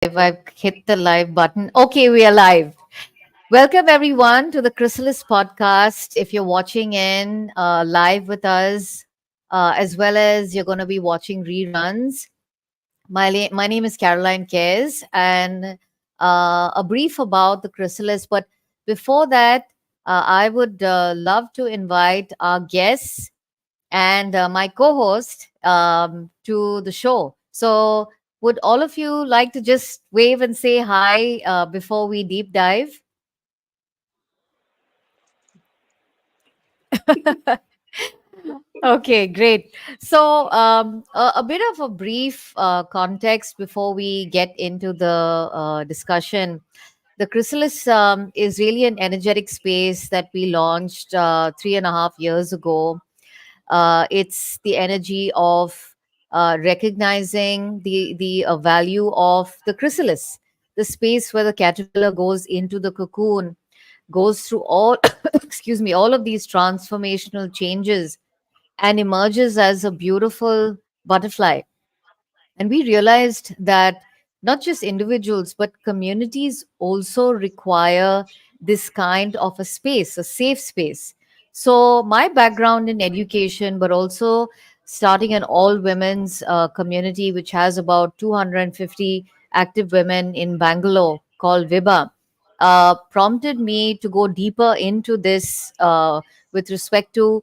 I've hit the live button. Okay, we are live. Welcome everyone to the Krisullis Podcast. If you're watching in live with us, as well as you're going to be watching reruns, my name is Caroline Kez, and a brief about the Chrysalis. But before that, I would love to invite our guests and my co host to the show. So, would all of you like to just wave and say hi before we deep dive? Okay, great. So, a bit of a brief context before we get into the discussion. The Chrysalis is really an energetic space that we launched 3.5 years ago. It's the energy of recognizing the value of the chrysalis, the space where the caterpillar goes into the cocoon, goes through all excuse me, all of these transformational changes and emerges as a beautiful butterfly. And we realized that not just individuals, but communities also require this kind of a space, a safe space. So, my background in education, but also starting an all women's community, which has about 250 active women in Bangalore called VIBA, prompted me to go deeper into this with respect to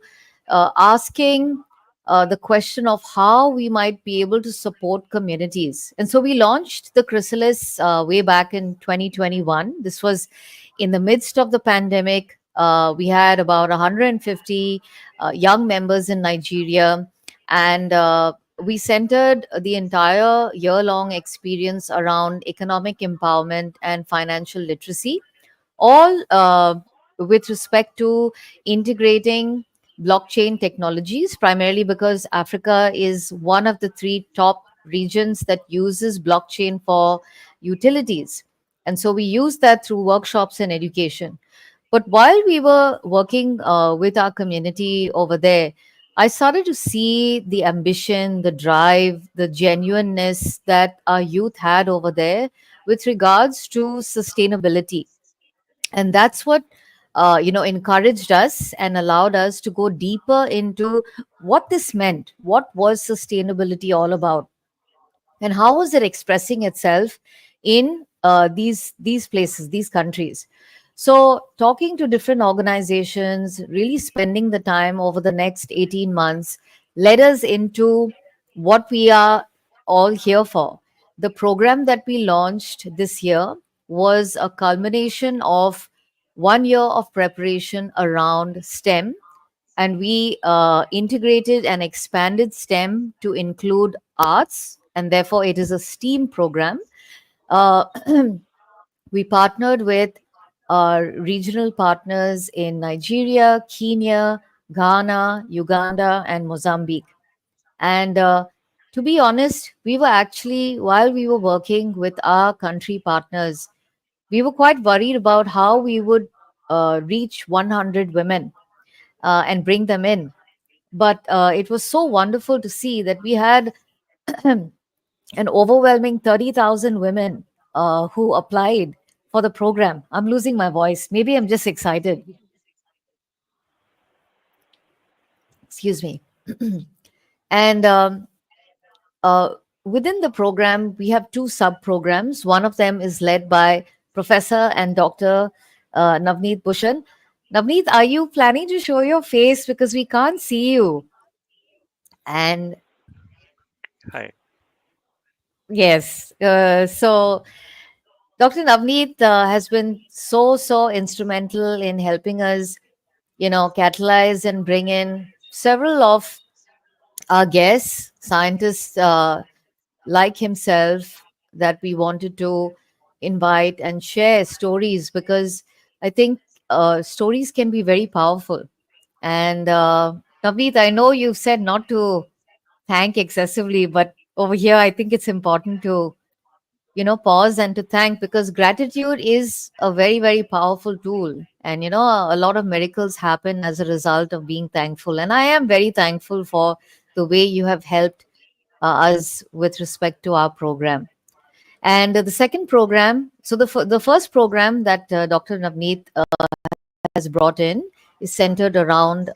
asking the question of how we might be able to support communities. And so we launched the Chrysalis way back in 2021. This was in the midst of the pandemic. We had about 150 young members in Nigeria, and we centered the entire year long experience around economic empowerment and financial literacy, all with respect to integrating blockchain technologies, primarily because Africa is one of the three top regions that uses blockchain for utilities. And so we use that through workshops and education. But while we were working with our community over there, I started to see the ambition, the drive, the genuineness that our youth had over there with regards to sustainability. And that's what encouraged us and allowed us to go deeper into what this meant. What was sustainability all about, and how was it expressing itself in these places, these countries? So talking to different organizations, really spending the time over the next 18 months led us into what we are all here for. The program that we launched this year was a culmination of 1 year of preparation around STEM, and we integrated and expanded STEM to include arts, and therefore it is a STEAM program. Uh, we partnered with our regional partners in Nigeria, Kenya, Ghana, Uganda, and Mozambique. And to be honest, we were actually, while we were working with our country partners, we were quite worried about how we would reach 100 women and bring them in. But it was so wonderful to see that we had an overwhelming 30,000 women who applied for the program. I'm losing my voice. Maybe I'm just excited. Excuse me. And uh, within the program, we have two sub programs. One of them is led by Professor and Dr. Navneet Bhushan. Navneet, are you planning to show your face because we can't see you? And Hi. yes, so Dr. Navneet has been so instrumental in helping us, catalyze and bring in several of our guests, scientists like himself, that we wanted to invite and share stories, because I think stories can be very powerful. And Navneet, I know you've said not to thank excessively, but over here, I think it's important to pause and to thank, because gratitude is a very powerful tool, and a lot of miracles happen as a result of being thankful. And I am very thankful for the way you have helped us with respect to our program. And the second program, so the first program that Dr. Navneet has brought in is centered around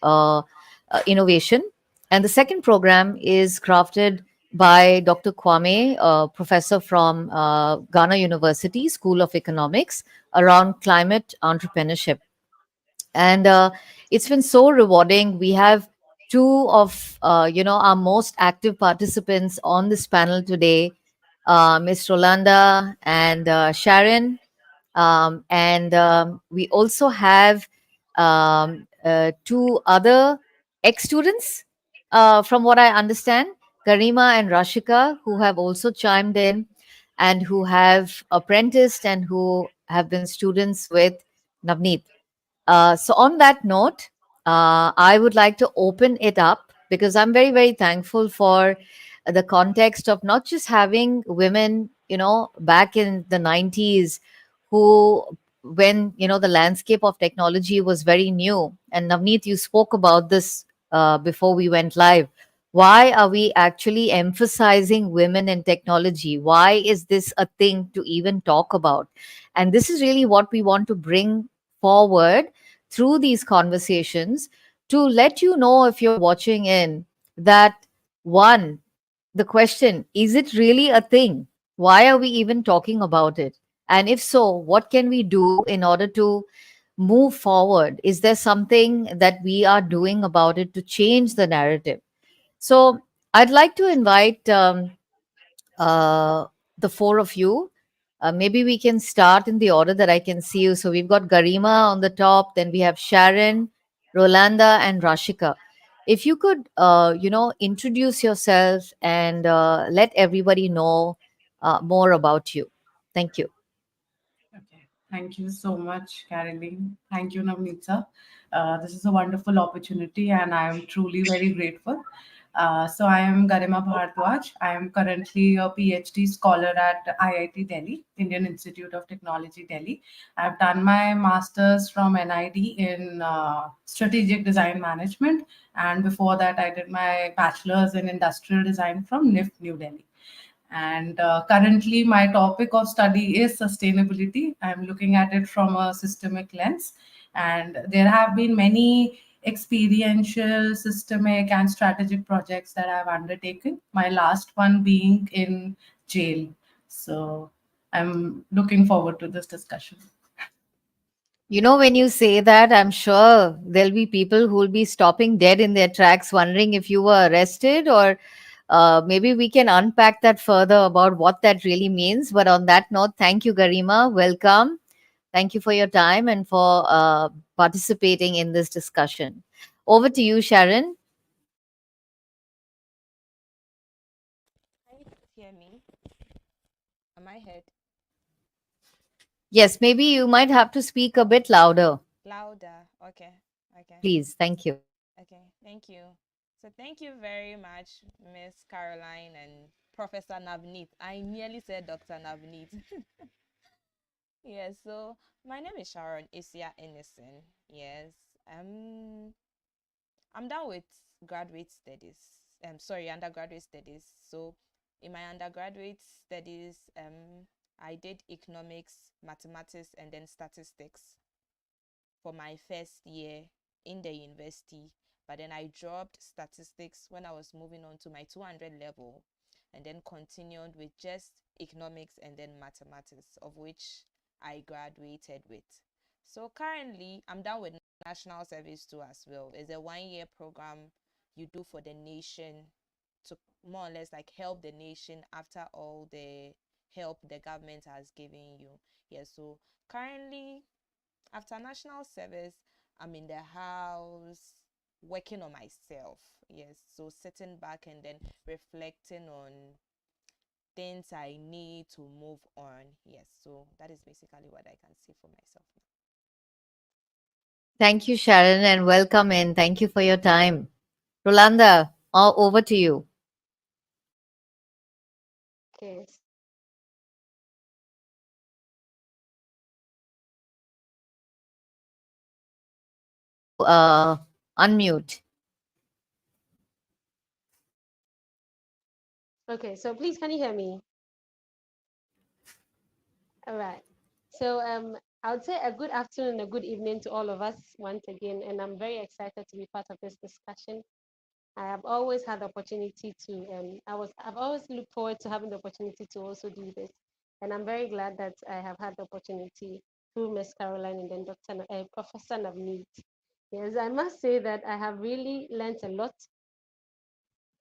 innovation. And the second program is crafted by Dr. Kwame, professor from Ghana University School of Economics, around climate entrepreneurship. And it's been so rewarding. We have two of our most active participants on this panel today, Miss Rolanda and Sharon. And we also have two other ex students, from what I understand, Garima and Rashika, who have also chimed in and who have apprenticed and who have been students with Navneet. So, on that note, I would like to open it up because I'm very, very thankful for the context of not just having women, back in the 90s who, when, the landscape of technology was very new. And Navneet, you spoke about this before we went live. Why are we actually emphasizing women in technology? Why is this a thing to even talk about? And this is really what we want to bring forward through these conversations, to let you know, if you're watching in, that one, the question, is it really a thing? Why are we even talking about it? And if so, what can we do in order to move forward? Is there something that we are doing about it to change the narrative? So I'd like to invite uh, the four of you. Maybe we can start in the order that I can see you. So we've got Garima on the top, then we have Sharon, Rolanda, and Rashika. If you could, introduce yourself and let everybody know more about you. Thank you. Okay. Thank you so much, Caroline. Thank you, Navneet. This is a wonderful opportunity, and I am truly very grateful. So, I am Garima Bhardwaj. I am currently a PhD scholar at IIT Delhi, Indian Institute of Technology, Delhi. I've done my master's from NID in strategic design management, and before that, I did my bachelor's in industrial design from NIFT, New Delhi. And currently, my topic of study is sustainability. I'm looking at it from a systemic lens. And there have been many experiential, systemic, and strategic projects that I've undertaken, my last one being in jail. So I'm looking forward to this discussion. When you say that, I'm sure there'll be people who will be stopping dead in their tracks, wondering if you were arrested, or maybe we can unpack that further about what that really means. But on that note, thank you, Garima. Welcome. Thank you for your time and for participating in this discussion. Over to you, Sharon. Can you hear me? Am I heard? Yes, maybe you might have to speak a bit louder, Louder. Okay. Okay. please. Thank you. Okay. Thank you. So thank you very much, Miss Caroline and Professor Navneet. I nearly said Dr. Navneet. Yes, so my name is Sharon Isia Innocent. Yes. I'm done with graduate studies. Sorry, undergraduate studies. So in my undergraduate studies, I did economics, mathematics, and then statistics for my first year in the university. But then I dropped statistics when I was moving on to my 200 level, and then continued with just economics and then mathematics, of which I graduated with. So currently, I'm done with national service too as well. It's a 1 year program you do for the nation to more or less like help the nation after all the help the government has given you. Yeah, so currently after national service, I'm in the house working on myself. Yes, so sitting back and then reflecting on things I need to move on. Yes, so that is basically what I can say for myself. Thank you, Sharon, and welcome in. Thank you for your time. Rolanda, over to you. Okay. Unmute. Okay. So please, can you hear me? All right. So I would say a good afternoon, a good evening to all of us once again, and I'm very excited to be part of this discussion. I have always had the opportunity to, I've always looked forward to having the opportunity to also do this, and I'm very glad that I have had the opportunity through Miss Caroline and then Professor Navneet. Yes, I must say that I have really learned a lot.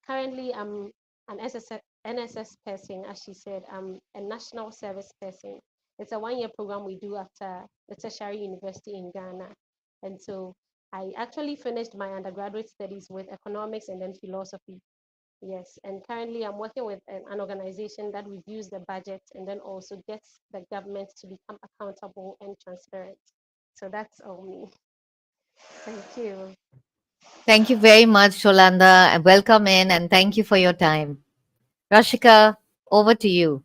Currently, I'm an NSS person, as she said. I'm a national service person. It's a 1 year program we do after the tertiary university in Ghana. And so I actually finished my undergraduate studies with economics and then philosophy. Yes, and currently I'm working with an organization that reviews the budget and then also gets the government to become accountable and transparent. So that's all me. Thank you. Thank you very much, Sholanda, and welcome in, and thank you for your time. Rashika, over to you.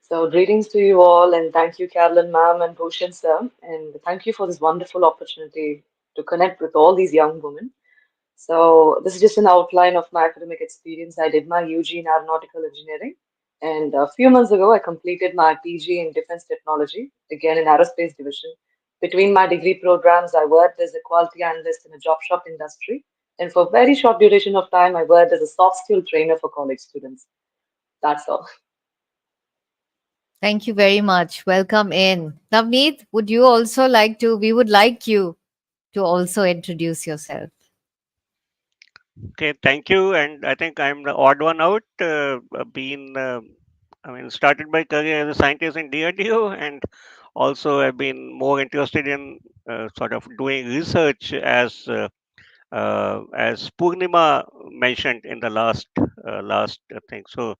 So, greetings to you all, and thank you, Carolyn, ma'am, and Bhushan, sir. And thank you for this wonderful opportunity to connect with all these young women. So, this is just an outline of my academic experience. I did my UG in aeronautical engineering, and a few months ago, I completed my PG in defense technology, again in aerospace division. Between my degree programs, I worked as a quality analyst in a job shop industry, and for a very short duration of time, I worked as a soft skill trainer for college students. That's all. Thank you very much. Welcome in. Navneet, would you also like to? We would like you to also introduce yourself. Okay, thank you. And I think I'm the odd one out. I mean, started my career as a scientist in DRDO, and also I've been more interested in sort of doing research as Purnima mentioned in the last thing. So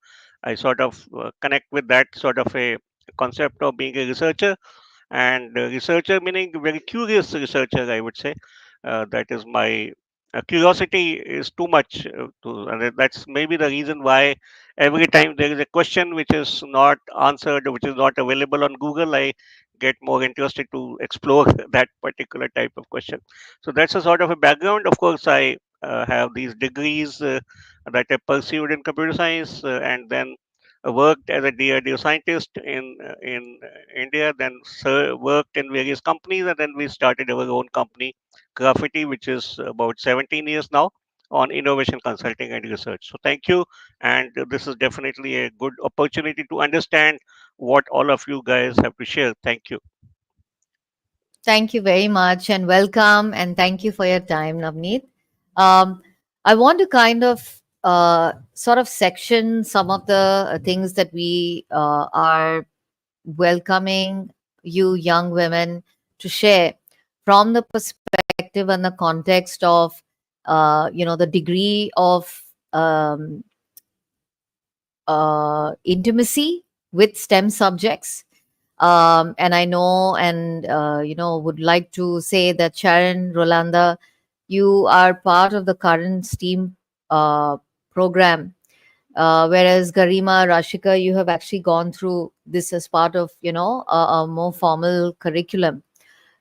I sort of connect with that sort of a concept of being a researcher, and researcher meaning very curious researcher, I would say. That is my curiosity is too much and that's maybe the reason why every time there is a question which is not answered, which is not available on Google, I get more interested to explore that particular type of question. So that's a sort of a background. Of course, I have these degrees that I pursued in computer science, and then worked as a DRDO scientist in India, then worked in various companies, and then we started our own company, Graffiti, which is about 17 years now on innovation consulting and research. So thank you, and this is definitely a good opportunity to understand what all of you guys have to share. Thank you. Thank you very much, and welcome, and thank you for your time, Navneet. Um, I want to kind of sort of section some of the things that we are welcoming you young women to share from the perspective and the context of the degree of intimacy with STEM subjects. And I know and would like to say that Sharon Rolanda, you are part of the current STEAM program, whereas Garima, Rashika, you have actually gone through this as part of a more formal curriculum.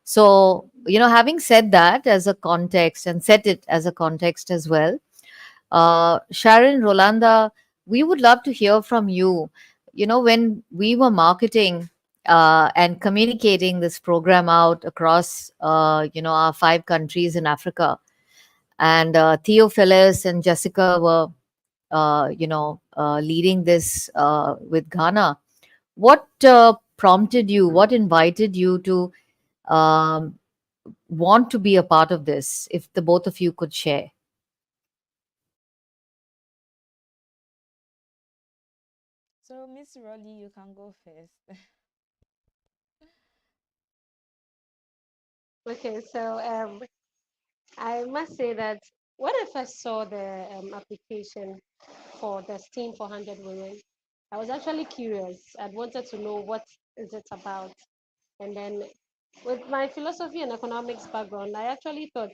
So having said that as a context and set it as a context as well, Sharon, Rolanda, we would love to hear from you. When we were marketing and communicating this program out across our 5 countries in Africa, and Theophilus and Jessica were leading this with Ghana. What prompted you? What invited you to um, want to be a part of this? If the both of you could share. So, Miss Rolly, you can go first. Okay, so I must say that when I first saw the application for the STEAM 400 women, I was actually curious. I wanted to know what is it about. And then with my philosophy and economics background, I actually thought,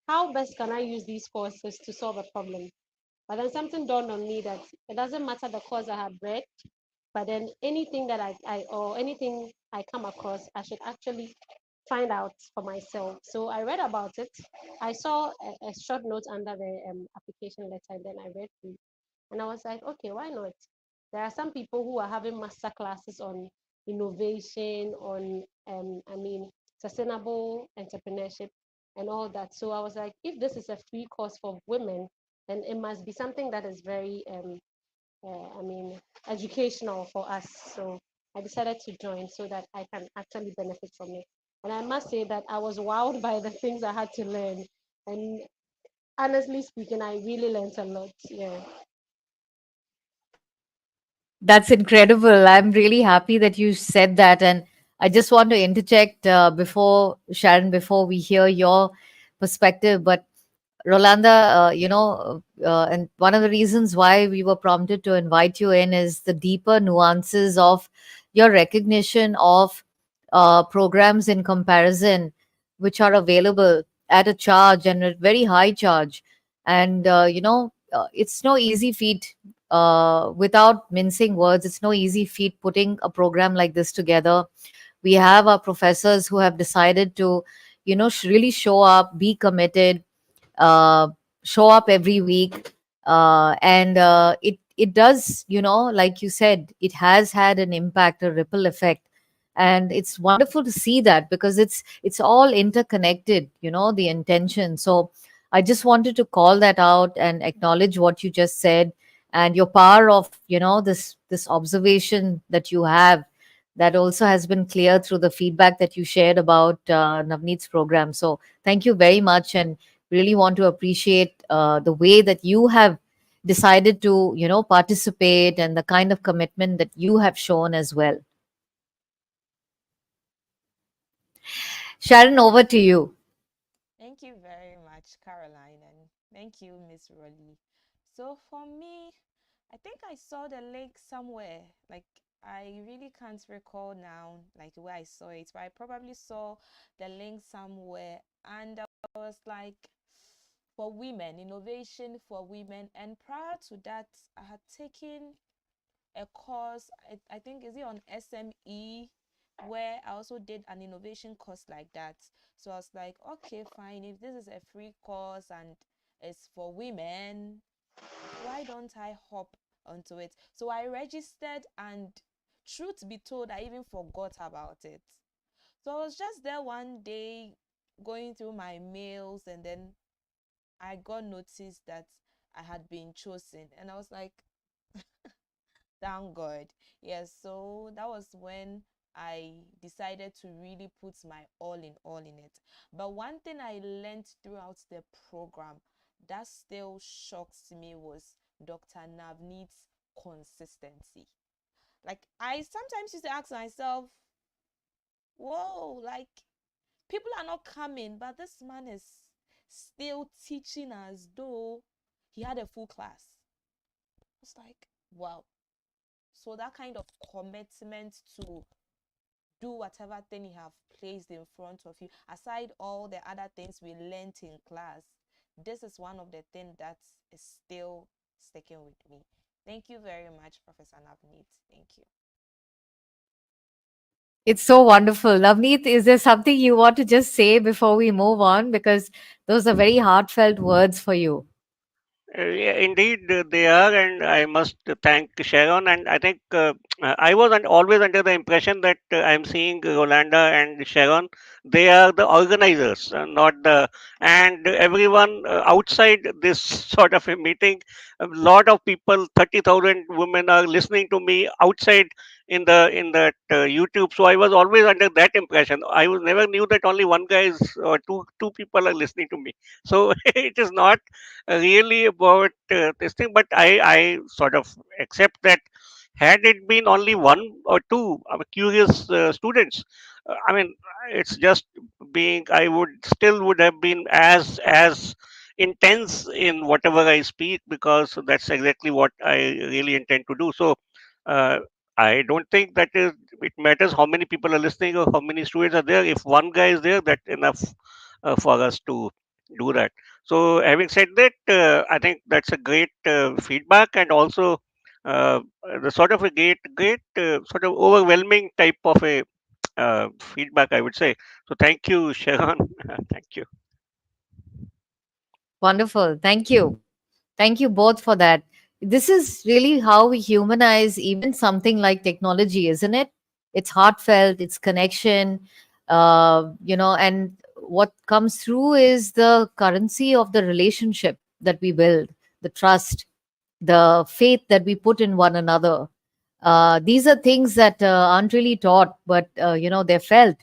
how best can I use these courses to solve a problem? But then something dawned on me that it doesn't matter the course I have read, but then anything that I or anything I come across, I should actually find out for myself. So I read about it. I saw a short note under the application letter, and then I read through, and I was like, okay, why not? There are some people who are having master classes on innovation, on sustainable entrepreneurship and all that. So I was like, if this is a free course for women, then it must be something that is very educational for us. So I decided to join so that I can actually benefit from it. And I must say that I was wowed by the things I had to learn. And honestly speaking, I really learned a lot. Yeah. That's incredible. I'm really happy that you said that. And I just want to interject before Sharon, before we hear your perspective. But Rolanda, and one of the reasons why we were prompted to invite you in is the deeper nuances of your recognition of programs in comparison, which are available at a charge and a very high charge. And, it's no easy feat, without mincing words, it's no easy feat putting a program like this together. We have our professors who have decided to, really show up, be committed, uh, show up every week, and it does, like you said, it has had an impact, a ripple effect, and it's wonderful to see that because it's all interconnected, the intention. So I just wanted to call that out and acknowledge what you just said, and your power of, this observation that you have, that also has been clear through the feedback that you shared about Navneet's program. So thank you very much, and really want to appreciate the way that you have decided to, participate, and the kind of commitment that you have shown as well. Sharon, over to you. Thank you very much, Caroline, and thank you, Miss Rolly. So for me, I think I saw the link somewhere. Like I really can't recall now, like where I saw it, but I probably saw the link somewhere, and I was like, for women, innovation for women. And prior to that, I had taken a course. I think is it on SME, where I also did an innovation course like that. So I was like, okay, fine. If this is a free course and it's for women, why don't I hop onto it? So I registered, and truth be told, I even forgot about it. So I was just there one day going through my mails, and then I got noticed that I had been chosen, and I was like, thank God. Yes, so that was when I decided to really put my all in it. But one thing I learned throughout the program that still shocks me was Dr. Navneet's consistency. Like I sometimes used to ask myself, whoa, like people are not coming, but this man is still teaching as though he had a full class. It's like, wow. So that kind of commitment to do whatever thing you have placed in front of you, aside all the other things we learned in class, this is one of the things that is still sticking with me. Thank you very much, Professor Navneet. Thank you. It's so wonderful. Navneet, is there something you want to just say before we move on? Because those are very heartfelt words for you. Yeah, indeed, they are, and I must thank Sharon. And I think I was always under the impression that I'm seeing Rolanda and Sharon. They are the organizers, not the. And everyone outside this sort of a meeting, a lot of people, 30,000 women are listening to me outside in that YouTube. So I was always under that impression. I was never knew that only one guy is or two people are listening to me. So it is not really about this thing, but I sort of accept that had it been only one or two curious students, I mean, it's just being, I would still would have been as intense in whatever I speak, because that's exactly what I really intend to do. So uh, I don't think that is it matters how many people are listening or how many students are there. If one guy is there, that's enough for us to do that. So, having said that, I think that's a great feedback, and also uh, the sort of a great sort of overwhelming type of a feedback, I would say. So, thank you, Sharon. Thank you. Wonderful. Thank you. Thank you both for that. this is really how we humanize even something like technology, isn't it? It's heartfelt, it's connection, and what comes through is the currency of the relationship that we build, the trust, the faith that we put in one another. These are things that aren't really taught, but they're felt,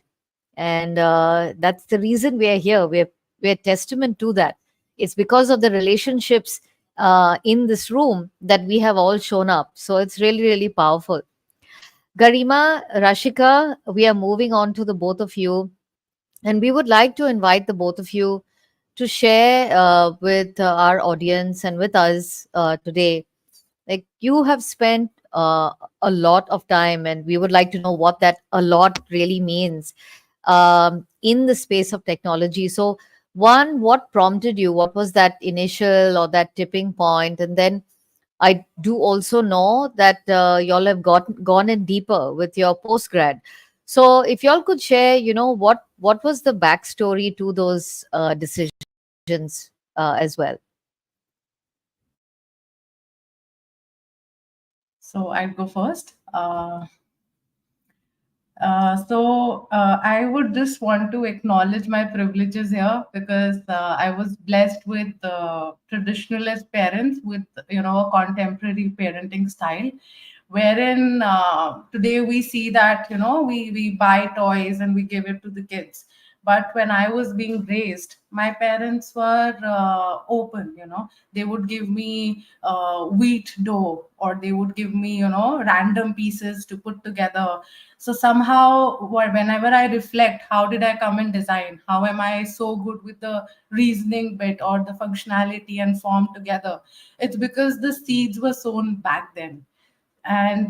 and that's the reason we are here. We're testament to that. It's because of the relationships in this room that we have all shown up. So it's really, really powerful. Garima, Rashika, we are moving on to the both of you, and we would like to invite the both of you to share with our audience and with us today. Like, you have spent a lot of time, and we would like to know what that a lot really means in the space of technology. So, one, what prompted you? What was that initial or that tipping point? And then I do also know that y'all have gone in deeper with your postgrad. So, if y'all could share, what was the backstory to those decisions as well? So I'd go first. I would just want to acknowledge my privileges here, because I was blessed with traditionalist parents with, a contemporary parenting style, wherein today we see that, we buy toys and we give it to the kids. But when I was being raised, my parents were open. They would give me wheat dough, or they would give me, random pieces to put together. So somehow, whenever I reflect, how did I come in design? How am I so good with the reasoning bit or the functionality and form together? It's because the seeds were sown back then. And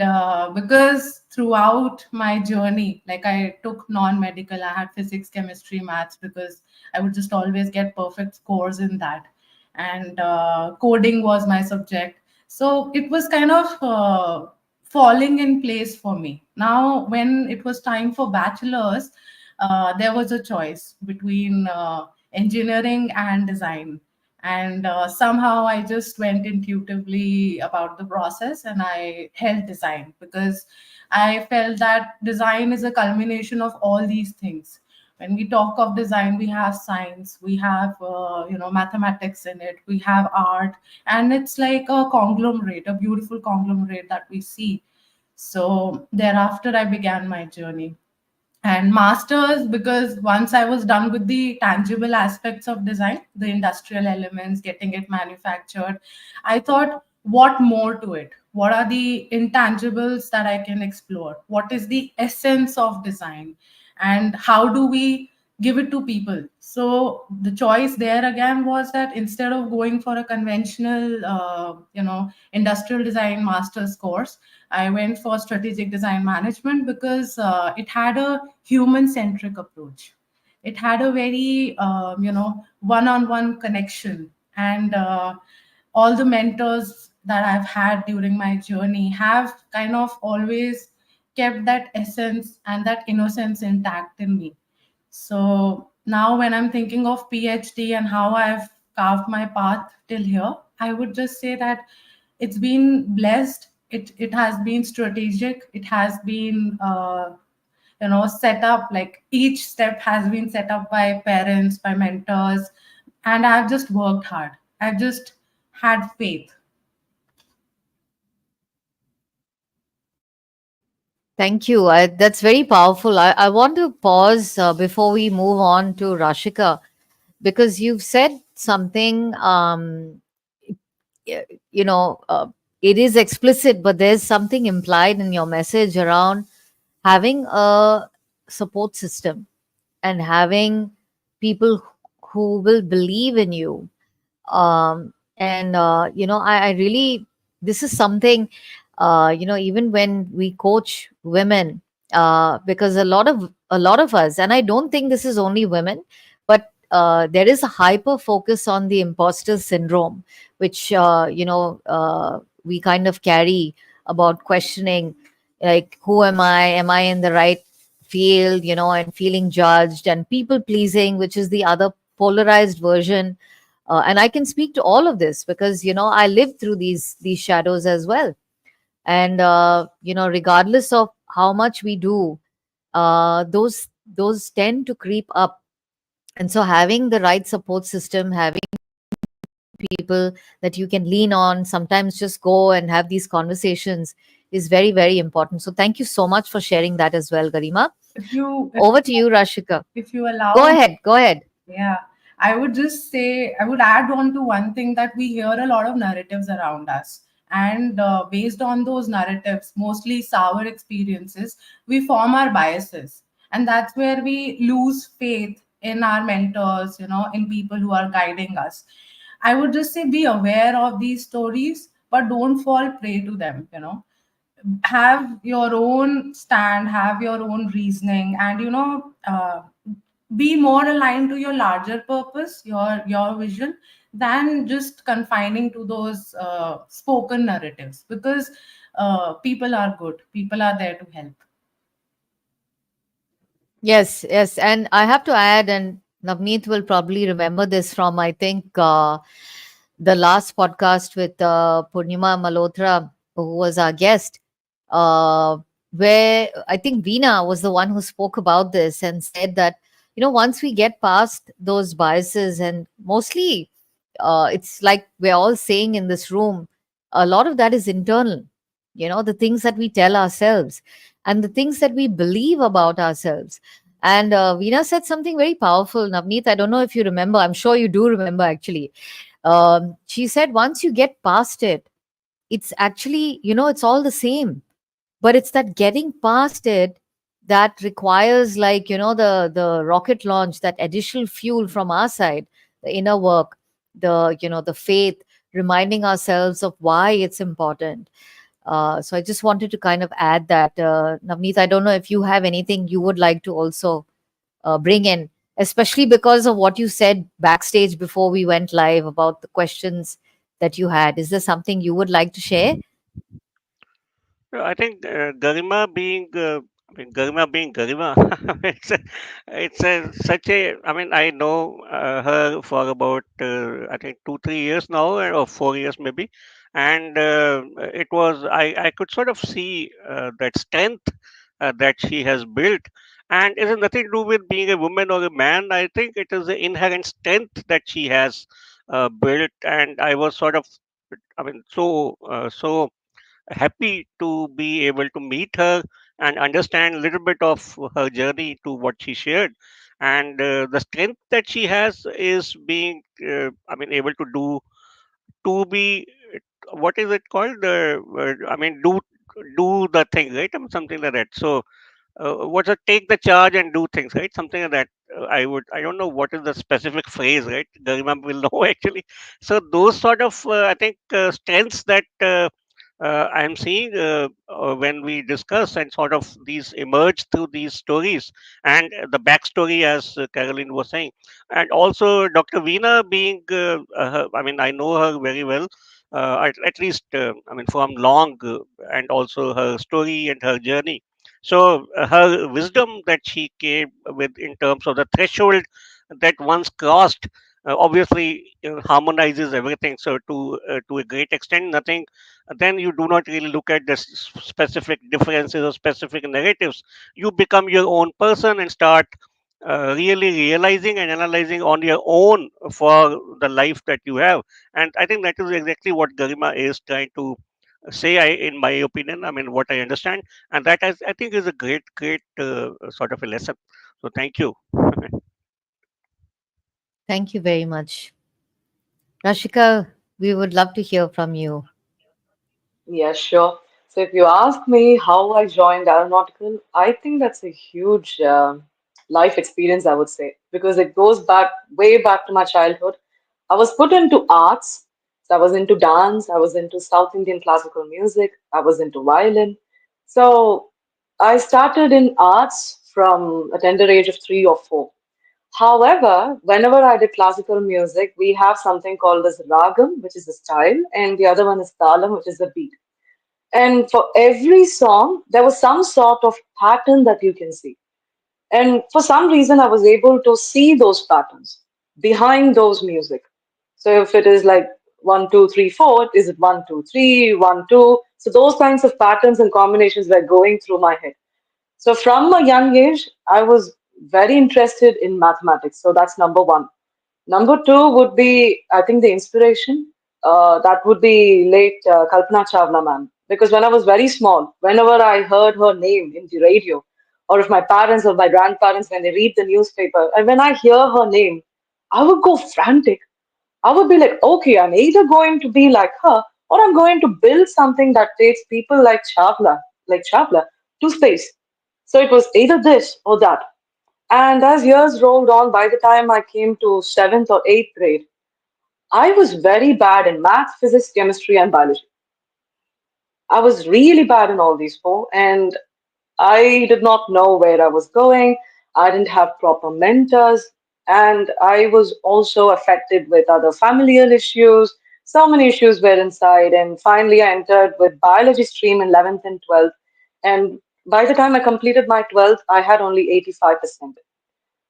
because throughout my journey, like, I took non-medical, I had physics, chemistry, maths, because I would just always get perfect scores in that. And coding was my subject. So it was kind of falling in place for me. Now when it was time for bachelor's, there was a choice between engineering and design. And somehow I just went intuitively about the process, and I held design because I felt that design is a culmination of all these things. When we talk of design, we have science, we have mathematics in it, we have art, and it's like a conglomerate, a beautiful conglomerate that we see. So thereafter I began my journey. And masters, because once I was done with the tangible aspects of design, the industrial elements, getting it manufactured, I thought, what more to it? What are the intangibles that I can explore? What is the essence of design, and how do we give it to people? So the choice there again was that instead of going for a conventional industrial design master's course, I went for strategic design management, because it had a human centric approach. It had a very one on one connection. And all the mentors that I've had during my journey have kind of always kept that essence and that innocence intact in me. So now when I'm thinking of PhD and how I've carved my path till here, I would just say that it's been blessed. It has been strategic. It has been set up, like each step has been set up by parents, by mentors, and I've just worked hard. I've just had faith. Thank you. That's very powerful. I want to pause before we move on to Rashika, because you've said something, y- you know, uh, it is explicit, but there's something implied in your message around having a support system and having people who will believe in you. And I really, this is something, even when we coach women, because a lot of us, and I don't think this is only women, but there is a hyper focus on the imposter syndrome, which we kind of carry, about questioning, like, who am I in the right field, and feeling judged, and people pleasing, which is the other polarized version. And I can speak to all of this because I lived through these shadows as well. And regardless of how much we do, those tend to creep up. And so having the right support system, having people that you can lean on, sometimes just go and have these conversations, is very, very important. So thank you so much for sharing that as well, Garima. If you if, Over to you, Rashika. if you Go allow, ahead, go ahead. yeah, I would just say, I would add on to one thing, that we hear a lot of narratives around us. And based on those narratives, mostly sour experiences, we form our biases. And that's where we lose faith in our mentors, in people who are guiding us. I would just say, be aware of these stories, but don't fall prey to them. Have your own stand, have your own reasoning, and be more aligned to your larger purpose, your vision, than just confining to those spoken narratives, because people are good, people are there to help. Yes, yes. And I have to add, and Navneet will probably remember this from, I think, the last podcast with Purnima Malhotra, who was our guest, uh, where I think Veena was the one who spoke about this and said that, once we get past those biases, and mostly it's like we're all saying in this room, a lot of that is internal, the things that we tell ourselves and the things that we believe about ourselves. And Veena said something very powerful, Navneet. I don't know if you remember. I'm sure you do remember, actually. She said, once you get past it, it's actually, it's all the same. But it's that getting past it that requires, like, the rocket launch, that additional fuel from our side, the inner work, the faith, reminding ourselves of why it's important. So I just wanted to kind of add that. Navneet, I don't know if you have anything you would like to also bring in, especially because of what you said backstage before we went live about the questions that you had. Is there something you would like to share? I think Garima being Garima, such a. I mean, I know her for about I think 2 3 years now, or 4 years maybe, and it was I could sort of see that strength that she has built, and it has nothing to do with being a woman or a man. I think it is the inherent strength that she has built, and I was sort of, I mean, so happy to be able to meet her and understand a little bit of her journey to what she shared. And the strength that she has is being, I mean, able to do, to be, what is it called? I mean, do the thing, right? I mean, something like that. So, what's a take the charge and do things, right? Something like that. I don't know what is the specific phrase, right? Garima will know actually. So those sort of, I think, strengths that I'm seeing when we discuss, and sort of these emerge through these stories and the backstory, as Caroline was saying, and also Dr. Veena being, I mean, I know her very well. At least, I mean, from long, and also her story and her journey. So her wisdom that she came with in terms of the threshold that once crossed, obviously harmonizes everything. So to a great extent, nothing. Then you do not really look at the specific differences or specific narratives. You become your own person and start really realizing and analyzing on your own for the life that you have. And I think that is exactly what Garima is trying to say, in my opinion. I mean, what I understand, and that I think is a great sort of a lesson. So thank you. Thank you very much. Rashika, we would love to hear from you. Yeah, sure. So if you ask me how I joined aeronautical, I think that's a huge life experience, I would say, because it goes back way back to my childhood. I was put into arts. So I was into dance, I was into South Indian classical music, I was into violin. So I started in arts from a tender age of 3 or 4. However, whenever I did classical music, we have something called as ragam, which is a style, and the other one is talam, which is a beat. And for every song, there was some sort of pattern that you can see. And for some reason, I was able to see those patterns behind those music. So if it is like 1, 2, 3, 4, is it 1, 2, 3, 1, 2? So those kinds of patterns and combinations were going through my head. So from a young age, I was very interested in mathematics. So that's number one. Number two would be, I think, the inspiration. That would be late Kalpana Chawla, ma'am. Because when I was very small, whenever I heard her name in the radio, or if my parents or my grandparents, when they read the newspaper, and when I hear her name, I would go frantic. I would be like, okay, I'm either going to be like her, or I'm going to build something that takes people like Chawla, to space. So it was either this or that. And as years rolled on, by the time I came to seventh or eighth grade, I was very bad in math, physics, chemistry, and biology. I was really bad in all these four, and I did not know where I was going. I didn't have proper mentors, and I was also affected with other familial issues. So many issues were inside, and finally, I entered with biology stream in 11th and 12th. And by the time I completed my 12th, I had only 85%.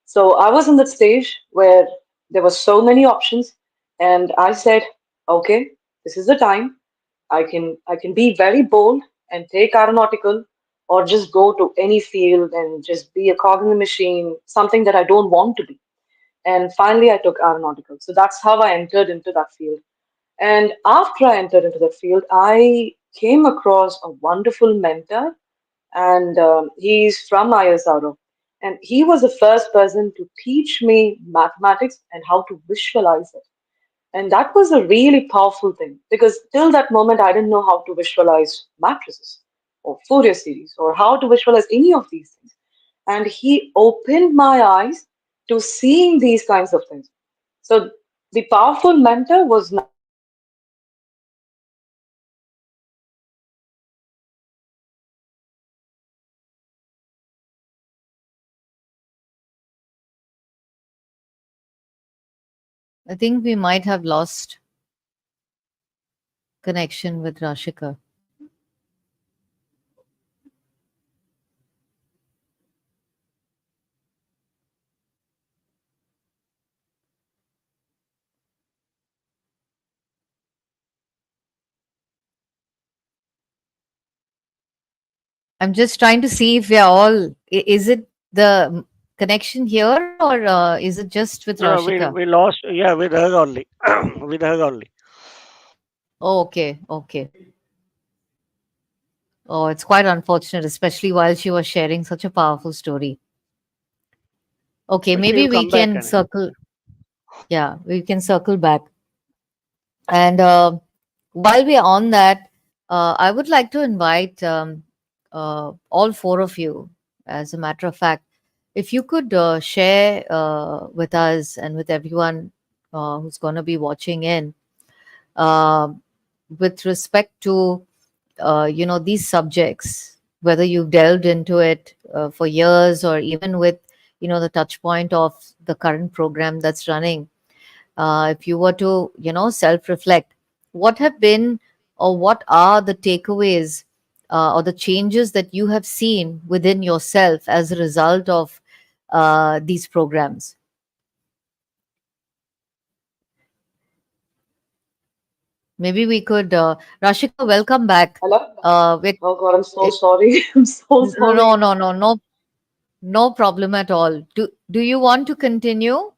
So I was in that stage where there were so many options, and I said, okay, this is the time. I can be very bold and take aeronautical, or just go to any field and just be a cog in the machine, something that I don't want to be. And finally, I took aeronautical. So that's how I entered into that field. And after I entered into the field, I came across a wonderful mentor, and he's from ISRO. And he was the first person to teach me mathematics and how to visualize it. And that was a really powerful thing because till that moment, I didn't know how to visualize matrices or Fourier series or how to visualize any of these things. And he opened my eyes to seeing these kinds of things. So the powerful mentor was nothing but my mentor. And he helped me visualize mathematics in a very powerful way. I think we might have lost connection with Rashika. I'm just trying to see if we are all. Is it the connection here, or is it just with No, Rashika? we lost. Yeah, with her only. With her only. Oh, okay, okay. Oh, it's quite unfortunate, especially while she was sharing such a powerful story. Okay, But she maybe will we come back. can And circle. Yeah, we can circle back. And while we are on that, I would like to invite all four of you, as a matter of fact, if you could share with us and with everyone who's going to be watching in, uh, with respect to these subjects, whether you've delved into it for years, or even with the touch point of the current program that's running. If you were to self reflect, what have been, or what are the takeaways, or the changes that you have seen within yourself as a result of these programs? Maybe we could, Rashika, welcome back. hello? With Oh God, I'm so it, sorry. I'm so no, sorry. no, no, no, no problem at all. Do you want to continue?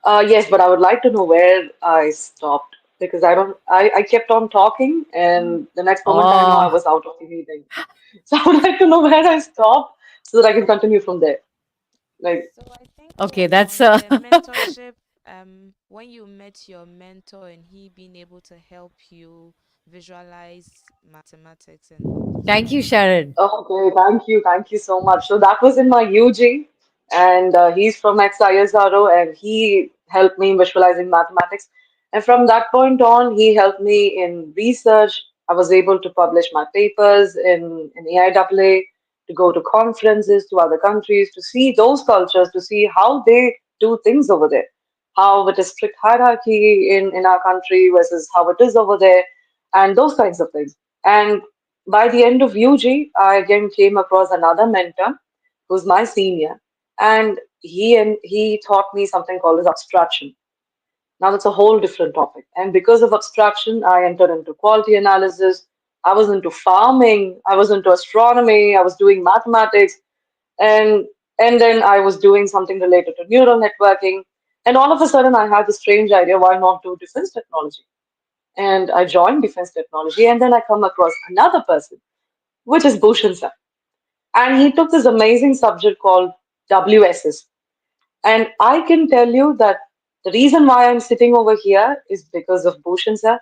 Yes, but I would like to know where I stopped because I kept on talking, and the next moment I know I Oh, was out of the meeting. So I would like to know where I stopped so that I can continue from there. Like, So I think it okay, was that's on the mentorship. When you met your mentor and he being able to help you visualize mathematics and all. thank you, Sharon. okay, thank you so much. So that was in my UG, and he's from ex-ISRO, and he helped me in visualizing mathematics. And from that point on, he helped me in research. I was able to publish my papers in AIAA, to go to conferences to other countries, to see those cultures, to see how they do things over there, how it is strict hierarchy in our country versus how it is over there, and those kinds of things. And by the end of UG, I again came across another mentor who's my senior, and he taught me something called as abstraction. Now that's a whole different topic. And because of abstraction, I entered into quality analysis. I was into farming. I was into astronomy. I was doing mathematics, and and then I was doing something related to neural networking. And all of a sudden, I had this strange idea: why not do defense technology? And I joined defense technology, and then I come across another person, which is Bhushan sir, and he took this amazing subject called WSS. And I can tell you that the reason why I'm sitting over here is because of Bhushan sir.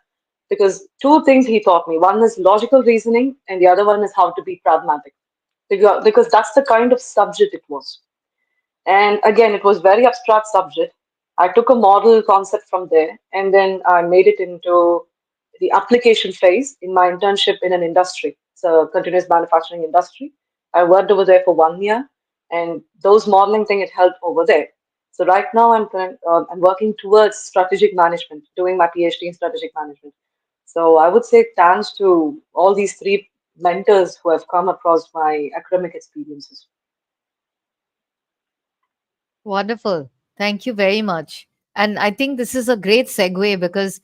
Because two things he taught me. One is logical reasoning, and the other one is how to be pragmatic. Because that's the kind of subject it was. And again, it was very abstract subject. I took a model concept from there, and then I made it into the application phase in my internship in an industry. It's a continuous manufacturing industry. I worked over there for 1 year, and those modeling thing it helped over there. So right now I'm working towards strategic management, doing my PhD in strategic management. So I would say thanks to all these three mentors who have come across my academic experiences. Wonderful. Thank you very much. And I think this is a great segue because,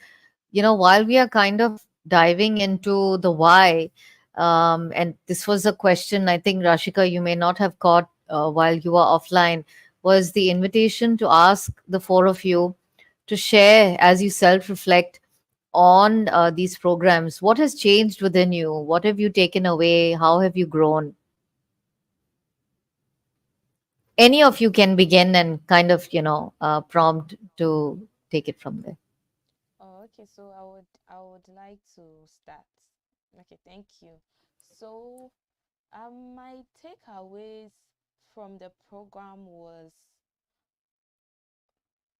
while we are kind of diving into the why, and this was a question I think, Rashika, you may not have caught while you were offline, was the invitation to ask the four of you to share as you self reflect on these programs. What has changed within you? What have you taken away? How have you grown? Any of you can begin and kind of prompt to take it from there. Oh, okay. So I would like to start. Okay, thank you. So my takeaways from the program was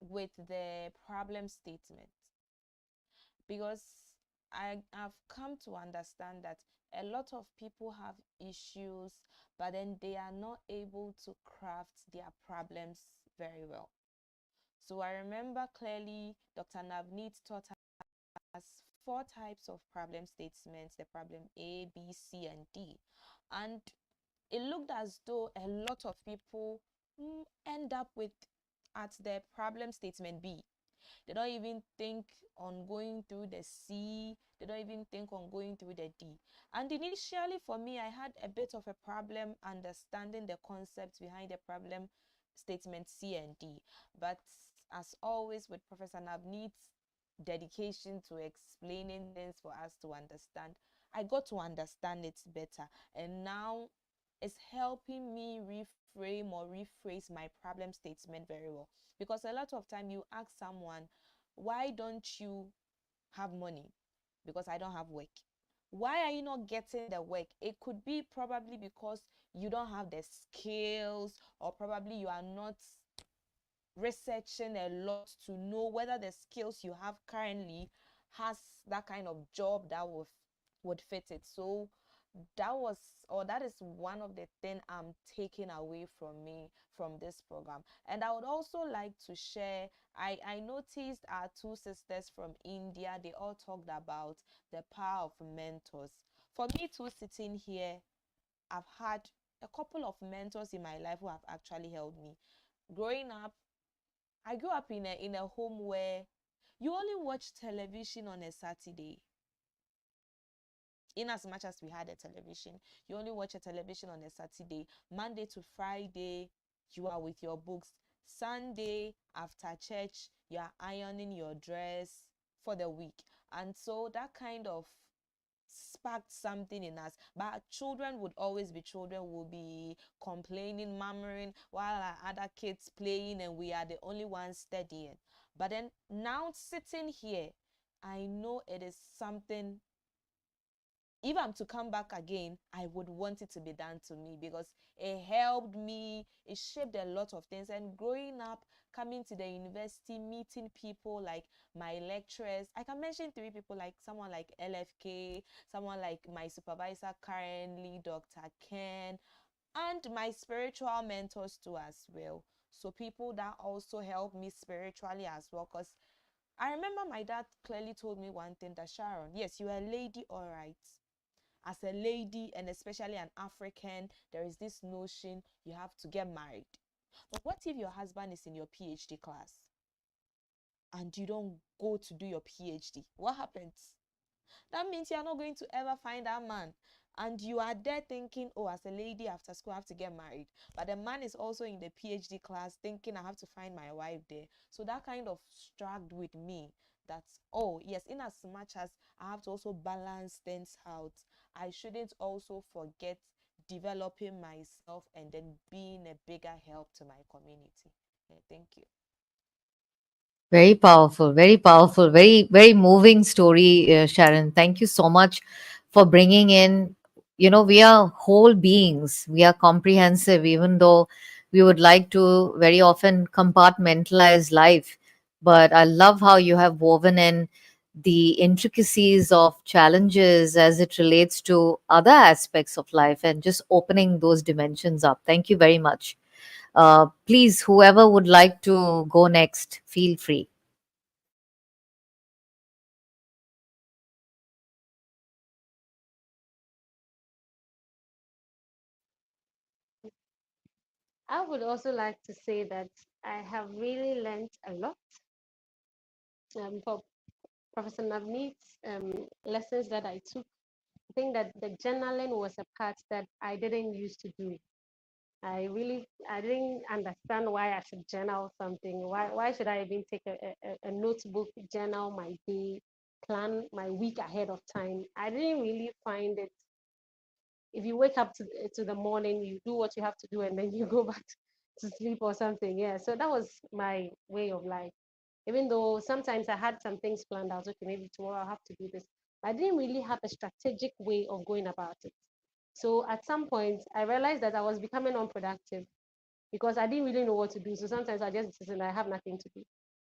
with the problem statement, because I've come to understand that a lot of people have issues, but then they are not able to craft their problems very well. So I remember clearly Dr. Navneet taught us four types of problem statements: the problem A, B, C, and D. And it looked as though a lot of people end up with at the problem statement B. They don't even think on going through the C. They don't even think on going through the D. And initially, for me, I had a bit of a problem understanding the concepts behind the problem statement C and D. But as always with Professor Navneet's dedication to explaining things for us to understand, I got to understand it better. And now it's helping me reframe or rephrase my problem statement very well. Because a lot of time you ask someone, why don't you have money? Because I don't have work. Why are you not getting the work? It could be probably because you don't have the skills, or probably you are not researching a lot to know whether the skills you have currently has that kind of job that would fit it. So that is one of the thing I'm taking away from me from this program. And I would also like to share, I noticed our two sisters from India, they all talked about the power of mentors. For me too, sitting here, I've had a couple of mentors in my life who have actually helped me. Growing up, I grew up in a home where you only watch television on a Saturday. In as much as we had a television, you only watch a television on a Saturday. Monday to Friday, you are with your books. Sunday after church, you are ironing your dress for the week. And so that kind of sparked something in us. But children would always be children, will be complaining, murmuring, while our other kids playing, and we are the only ones studying. But then now sitting here, I know it is something, if I'm to come back again, I would want it to be done to me, because it helped me, it shaped a lot of things. And growing up, coming to the university, meeting people like my lecturers, I can mention three people, like someone like LFK, someone like my supervisor currently, Dr. Ken, and my spiritual mentors too as well. So people that also help me spiritually as well, because I remember my dad clearly told me one thing, that Sharon, yes, you are a lady, all right. As a lady, and especially an African, there is this notion you have to get married. But what if your husband is in your PhD class? and you don't go to do your PhD, what happens? That means you're not going to ever find that man. And you are there thinking, oh, as a lady after school, I have to get married. But the man is also in the PhD class thinking, I have to find my wife there. So that kind of struck with me that, oh, yes, in as much as I have to also balance things out, I shouldn't also forget developing myself and then being a bigger help to my community. Yeah, thank you. Very powerful, very, very moving story, Sharon. Thank you so much for bringing in. We are whole beings, we are comprehensive, even though we would like to very often compartmentalize life. But I love how you have woven in the intricacies of challenges as it relates to other aspects of life and just opening those dimensions up. Thank you very much. Please, whoever would like to go next, feel free. I would also like to say that I have really learned a lot for Professor Navneet's lessons that I took. I think that the journaling was a part that I didn't used to do. I didn't understand why I should journal something. Why should I even take a notebook, journal my day, plan my week ahead of time? I didn't really find it. If you wake up to the morning, you do what you have to do, and then you go back to sleep or something. Yeah. So that was my way of life. Even though sometimes I had some things planned out, okay, maybe tomorrow I'll have to do this. But I didn't really have a strategic way of going about it. So at some point, I realized that I was becoming unproductive because I didn't really know what to do. So sometimes I just sit and I have nothing to do.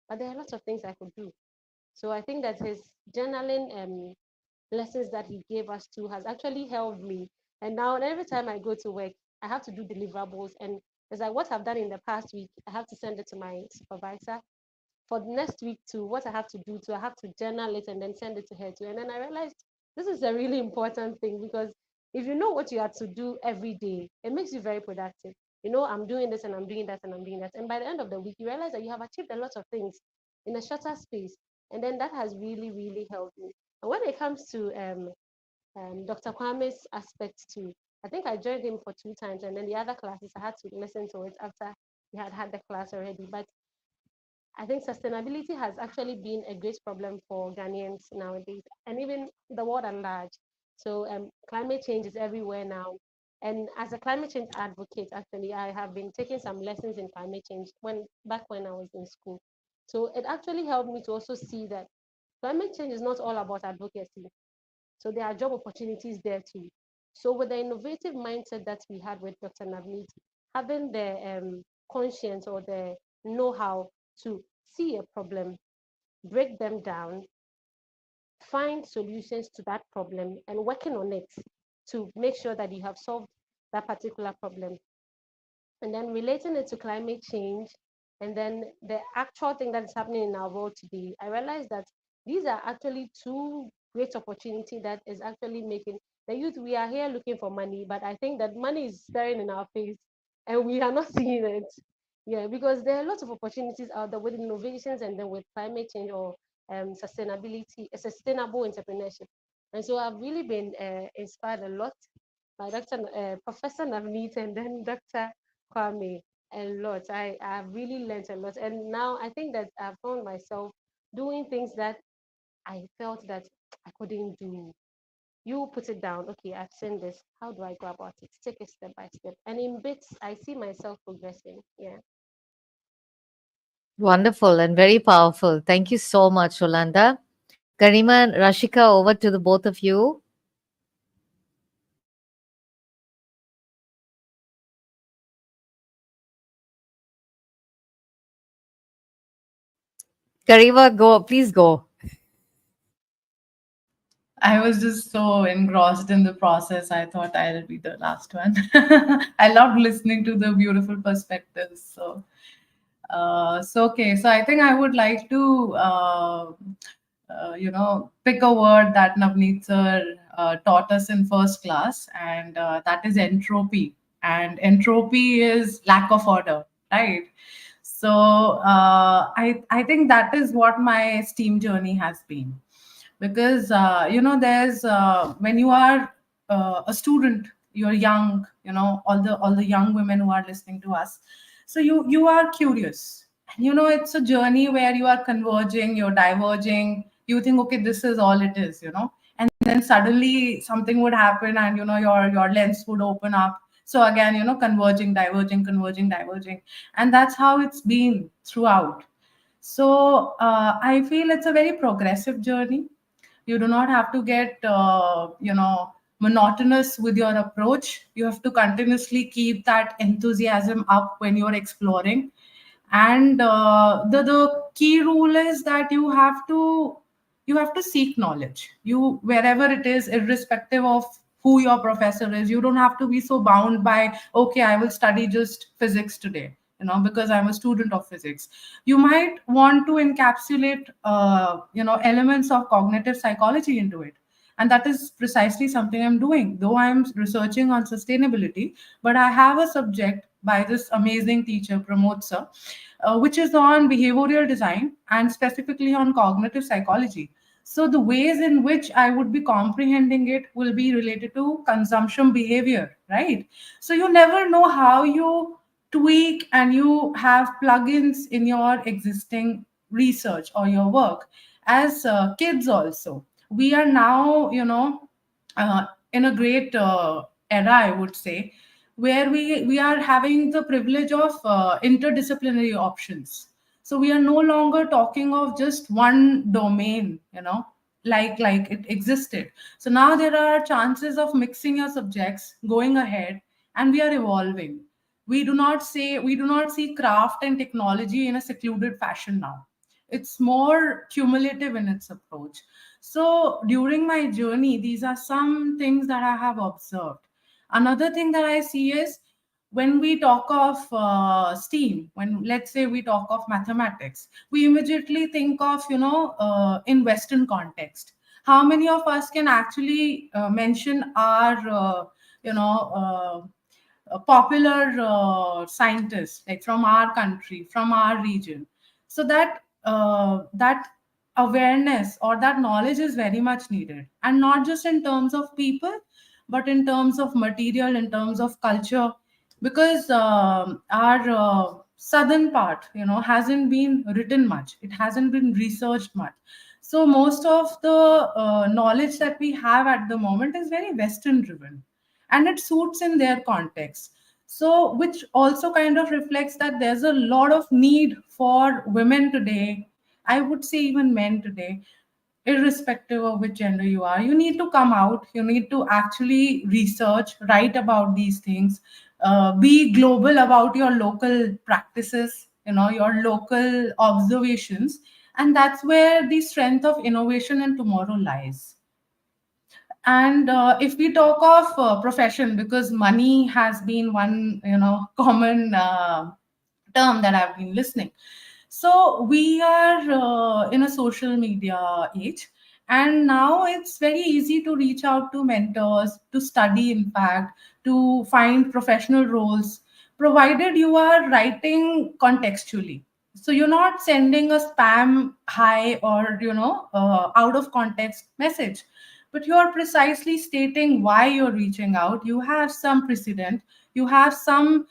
But there are lots of things I could do. So I think that his journaling lessons that he gave us too has actually helped me. And now every time I go to work, I have to do deliverables. And it's like what I've done in the past week, I have to send it to my supervisor. For the next week too, what I have to do too, I have to journal it and then send it to her too. And then I realized this is a really important thing because if you know what you have to do every day, it makes you very productive. You know, I'm doing this and I'm doing that and I'm doing that. And by the end of the week, you realize that you have achieved a lot of things in a shorter space. And then that has really, really helped me. And when it comes to Dr. Kwame's aspect too, I think I joined him for 2 times. And then the other classes, I had to listen to it after we had had the class already. But I think sustainability has actually been a great problem for Ghanaians nowadays and even the world at large. So climate change is everywhere now. And as a climate change advocate, actually, I have been taking some lessons in climate change when I was in school. So it actually helped me to also see that climate change is not all about advocacy. So there are job opportunities there too. So with the innovative mindset that we had with Dr. Navneet, having the conscience or the know-how to see a problem, break them down, find solutions to that problem, and working on it to make sure that you have solved that particular problem. And then relating it to climate change, and then the actual thing that is happening in our world today, I realized that these are actually two great opportunity that is actually making the youth. We are here looking for money, but I think that money is staring in our face and we are not seeing it. Yeah, because there are lots of opportunities out there with innovations and then with climate change or sustainability, sustainable entrepreneurship. And so I've really been inspired a lot by Professor Navneet and then Dr. Kwame a lot. I've really learned a lot. And now I think that I've found myself doing things that I felt that I couldn't do. You put it down. Okay, I've seen this. How do I go about it? Take it step by step. And in bits, I see myself progressing. Yeah. Wonderful and very powerful. Thank you so much, Rolanda. Karima and Rashika, over to the both of you. Karima, go, please go. I was just so engrossed in the process. I thought I'll be the last one. I loved listening to the beautiful perspectives. So okay. So I think I would like to, pick a word that Navneet sir taught us in first class, and that is entropy. And entropy is lack of order, right? So I think that is what my STEAM journey has been, because there's when you are a student, you're young, all the young women who are listening to us. So you are curious, and it's a journey where you are converging, you're diverging, you think, okay, this is all it is, and then suddenly something would happen, and your lens would open up. So again, converging, diverging, converging, diverging, and that's how it's been throughout. So I feel it's a very progressive journey. You do not have to get monotonous with your approach. You have to continuously keep that enthusiasm up when you're exploring. And the key rule is that you have to seek knowledge, you wherever it is, irrespective of who your professor is. You don't have to be so bound by, okay, I will study just physics today, because I'm a student of physics. You might want to encapsulate elements of cognitive psychology into it, and that is precisely something I'm doing, though I'm researching on sustainability. But I have a subject by this amazing teacher, Pramod sir, which is on behavioral design and specifically on cognitive psychology. So the ways in which I would be comprehending it will be related to consumption behavior, right? So you never know how you tweak and you have plugins in your existing research or your work. As kids also, we are now, in a great era, I would say, where we are having the privilege of interdisciplinary options. So we are no longer talking of just one domain, like it existed. So now there are chances of mixing your subjects, going ahead, and we are evolving. We do not see craft and technology in a secluded fashion now. It's more cumulative in its approach. So during my journey, these are some things that I have observed. Another thing that I see is, when we talk of STEAM, when let's say we talk of mathematics, we immediately think of, in Western context. How many of us can actually mention our, popular scientists, like from our country, from our region? So that awareness or that knowledge is very much needed, and not just in terms of people, but in terms of material, in terms of culture, because our southern part, hasn't been written much, it hasn't been researched much. So most of the knowledge that we have at the moment is very Western driven, and it suits in their context. So which also kind of reflects that there's a lot of need for women today, I would say even men today, irrespective of which gender you are. You need to come out, you need to actually research, write about these things, be global about your local practices, your local observations. And that's where the strength of innovation in tomorrow lies. And if we talk of profession, because money has been one, common term that I've been listening. So we are in a social media age, and now it's very easy to reach out to mentors, to study impact, to find professional roles, provided you are writing contextually. So you're not sending a spam hi or out of context message, but you are precisely stating why you're reaching out. You have some precedent, you have some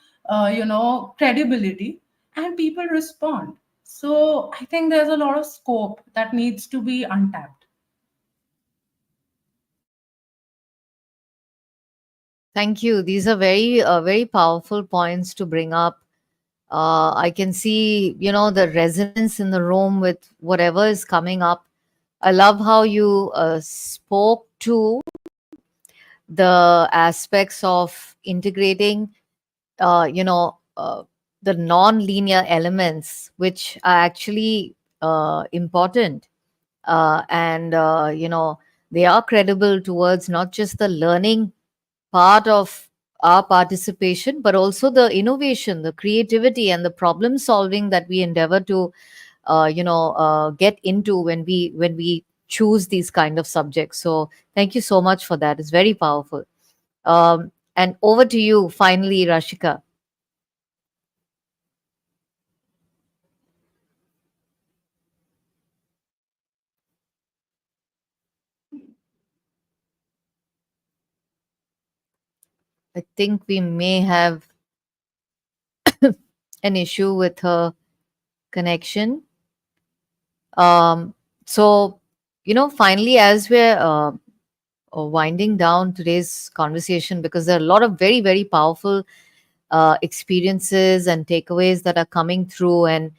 credibility, and people respond. So I think there's a lot of scope that needs to be untapped. Thank you. These are very powerful points to bring up. I can see, the resonance in the room with whatever is coming up. I love how you spoke to the aspects of integrating, the non-linear elements, which are actually important, and they are credible towards not just the learning part of our participation, but also the innovation, the creativity, and the problem solving that we endeavor to get into when we choose these kind of subjects. So thank you so much for that. It's very powerful. And over to you finally, Rashika. I think we may have an issue with her connection. Um, so, finally, as we're winding down today's conversation, because there are a lot of very, very powerful experiences and takeaways that are coming through, and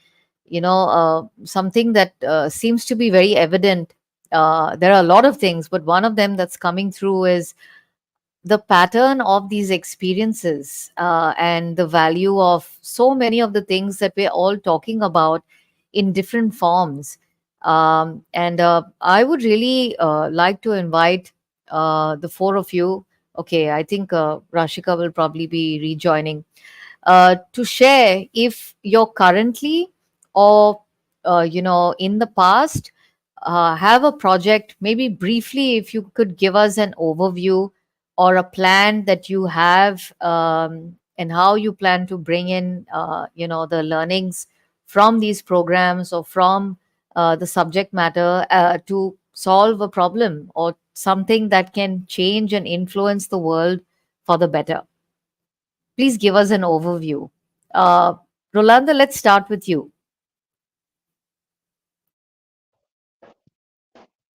something that seems to be very evident. There are a lot of things, but one of them that's coming through is the pattern of these experiences, and the value of so many of the things that we're all talking about in different forms. And I would really like to invite the four of you. Okay, I think Rashika will probably be rejoining, to share if you're currently, or in the past, have a project. Maybe briefly, if you could give us an overview or a plan that you have, and how you plan to bring in the learnings from these programs, or from the subject matter, to solve a problem or something that can change and influence the world for the better. Please give us an overview. Uh, Rolanda, let's start with you.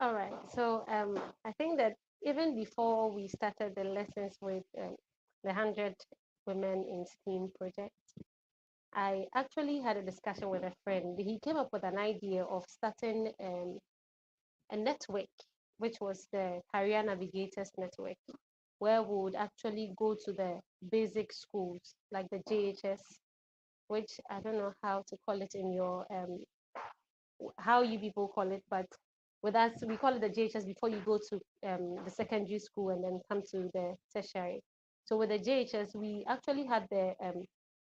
All right. So I think that even before we started the lessons with the 100 Women in STEAM project, I actually had a discussion with a friend. He came up with an idea of starting a network, which was the Career Navigators Network, where we would actually go to the basic schools like the JHS, which I don't know how to call it in your how you people call it, but with us we call it the JHS before you go to the secondary school and then come to the tertiary. So with the JHS, we actually had the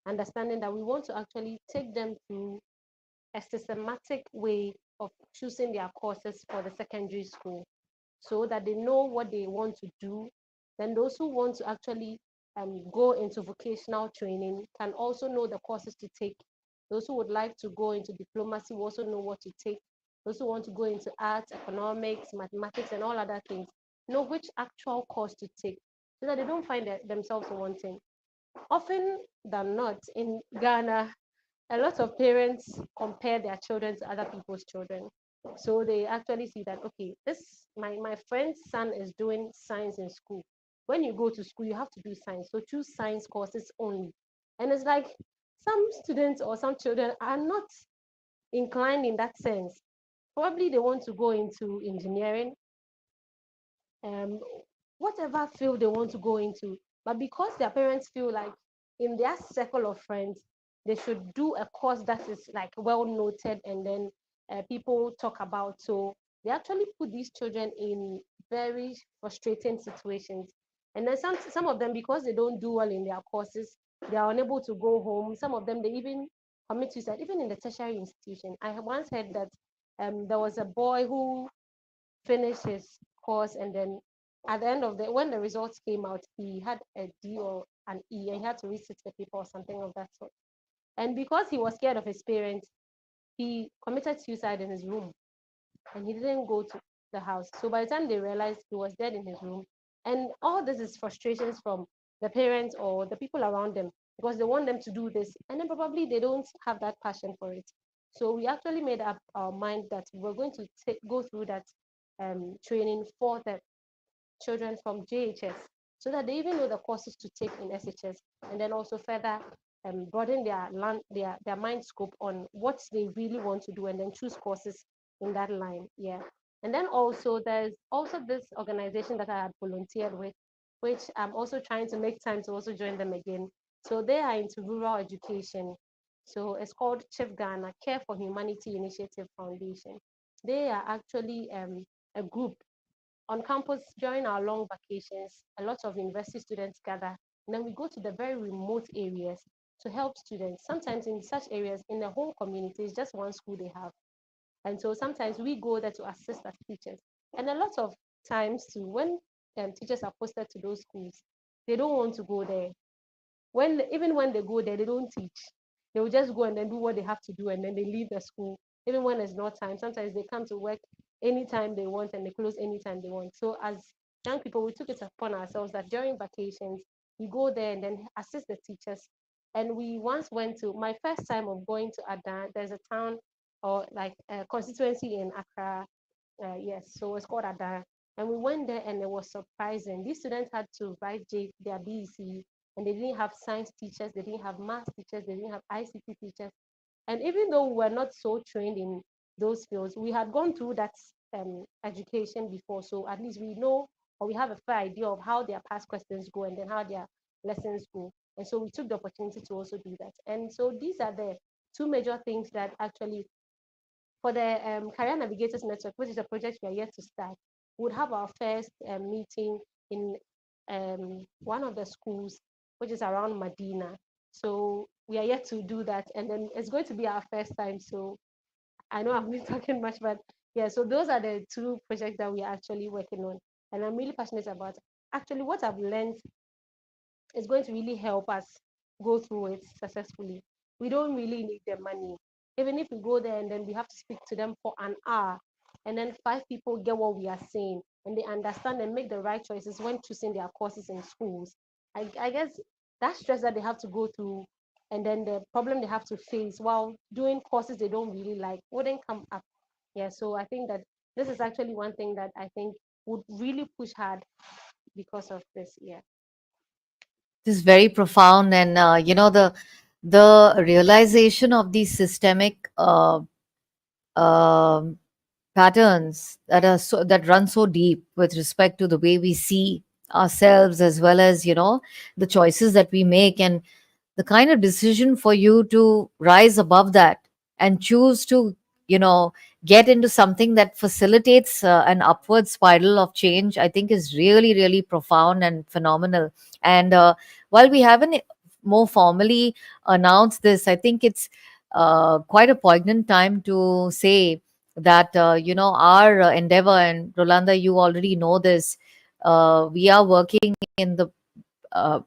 understanding that we want to actually take them through a systematic way of choosing their courses for the secondary school, so that they know what they want to do. Then those who want to actually go into vocational training can also know the courses to take. Those who would like to go into diplomacy will also know what to take. Those who want to go into arts, economics, mathematics, and all other things know which actual course to take, so that they don't find themselves wanting. Often than not, in Ghana, a lot of parents compare their children to other people's children. So they actually see that, okay, this my friend's son is doing science in school. When you go to school, you have to do science. So choose science courses only. And it's like some students or some children are not inclined in that sense. Probably they want to go into engineering, um, whatever field they want to go into. But because their parents feel like in their circle of friends, they should do a course that is like well noted and then people talk about. So they actually put these children in very frustrating situations. And then some of them, because they don't do well in their courses, they are unable to go home. Some of them, they even commit suicide, even in the tertiary institution. I have once heard that there was a boy who finished his course, and then at the end of the when the results came out, he had a D or an E, and he had to resit the paper or something of that sort. And because he was scared of his parents, he committed suicide in his room, and he didn't go to the house. So by the time they realized, he was dead in his room. And all this is frustrations from the parents or the people around them, because they want them to do this, and then probably they don't have that passion for it. So we actually made up our mind that we're going to go through that training for the children from JHS, so that they even know the courses to take in SHS, and then also further broaden their mind scope on what they really want to do, and then choose courses in that line. Yeah. And then also there's also this organization that I had volunteered with, which I'm also trying to make time to also join them again. So they are into rural education. So it's called Chief Ghana Care for Humanity Initiative Foundation. They are actually a group on campus during our long vacations. A lot of university students gather, and then we go to the very remote areas to help students. Sometimes in such areas, in the whole community, it's just one school they have. And so sometimes we go there to assist as teachers. And a lot of times too, when teachers are posted to those schools, they don't want to go there. Even when they go there, they don't teach. They will just go and then do what they have to do, and then they leave the school. Even when it's not time, sometimes they come to work anytime they want and they close anytime they want. So as young people, we took it upon ourselves that during vacations, We go there and then assist the teachers. And we once went to my first time of going to Adan. There's a town or like a constituency in Accra. Yes, so it's called Adan. And we went there and it was surprising. These students had to write their BEC, and they didn't have science teachers, they didn't have math teachers, they didn't have ICT teachers. And even though we were not so trained in those fields, we had gone through that education before. So at least we know or we have a fair idea of how their past questions go and then how their lessons go. And so we took the opportunity to also do that. And so these are the two major things that actually, for the Career Navigators Network, which is a project we are yet to start, we would have our first meeting in one of the schools, which is around Medina. So we are yet to do that, and then it's going to be our first time. So I know I've been talking much, but yeah. So those are the two projects that we are actually working on, and I'm really passionate about. Actually, what I've learned is going to really help us go through it successfully. We don't really need the money. Even if we go there and then we have to speak to them for an hour, and then five people get what we are saying and they understand and make the right choices when choosing their courses in schools. I guess that stress that they have to go through and then the problem they have to face while doing courses they don't really like wouldn't come up. Yeah, so I think that this is actually one thing that I think would really push hard because of this. Yeah. This is very profound, and the realization of these systemic um patterns that run so deep with respect to the way we see ourselves, as well as the choices that we make, and the kind of decision for you to rise above that and choose to you know get into something that facilitates an upward spiral of change, I think is really, really profound and phenomenal. And while we haven't more formally announced this, I think it's quite a poignant time to say that our endeavor, and Rolanda, you already know this, we are working in the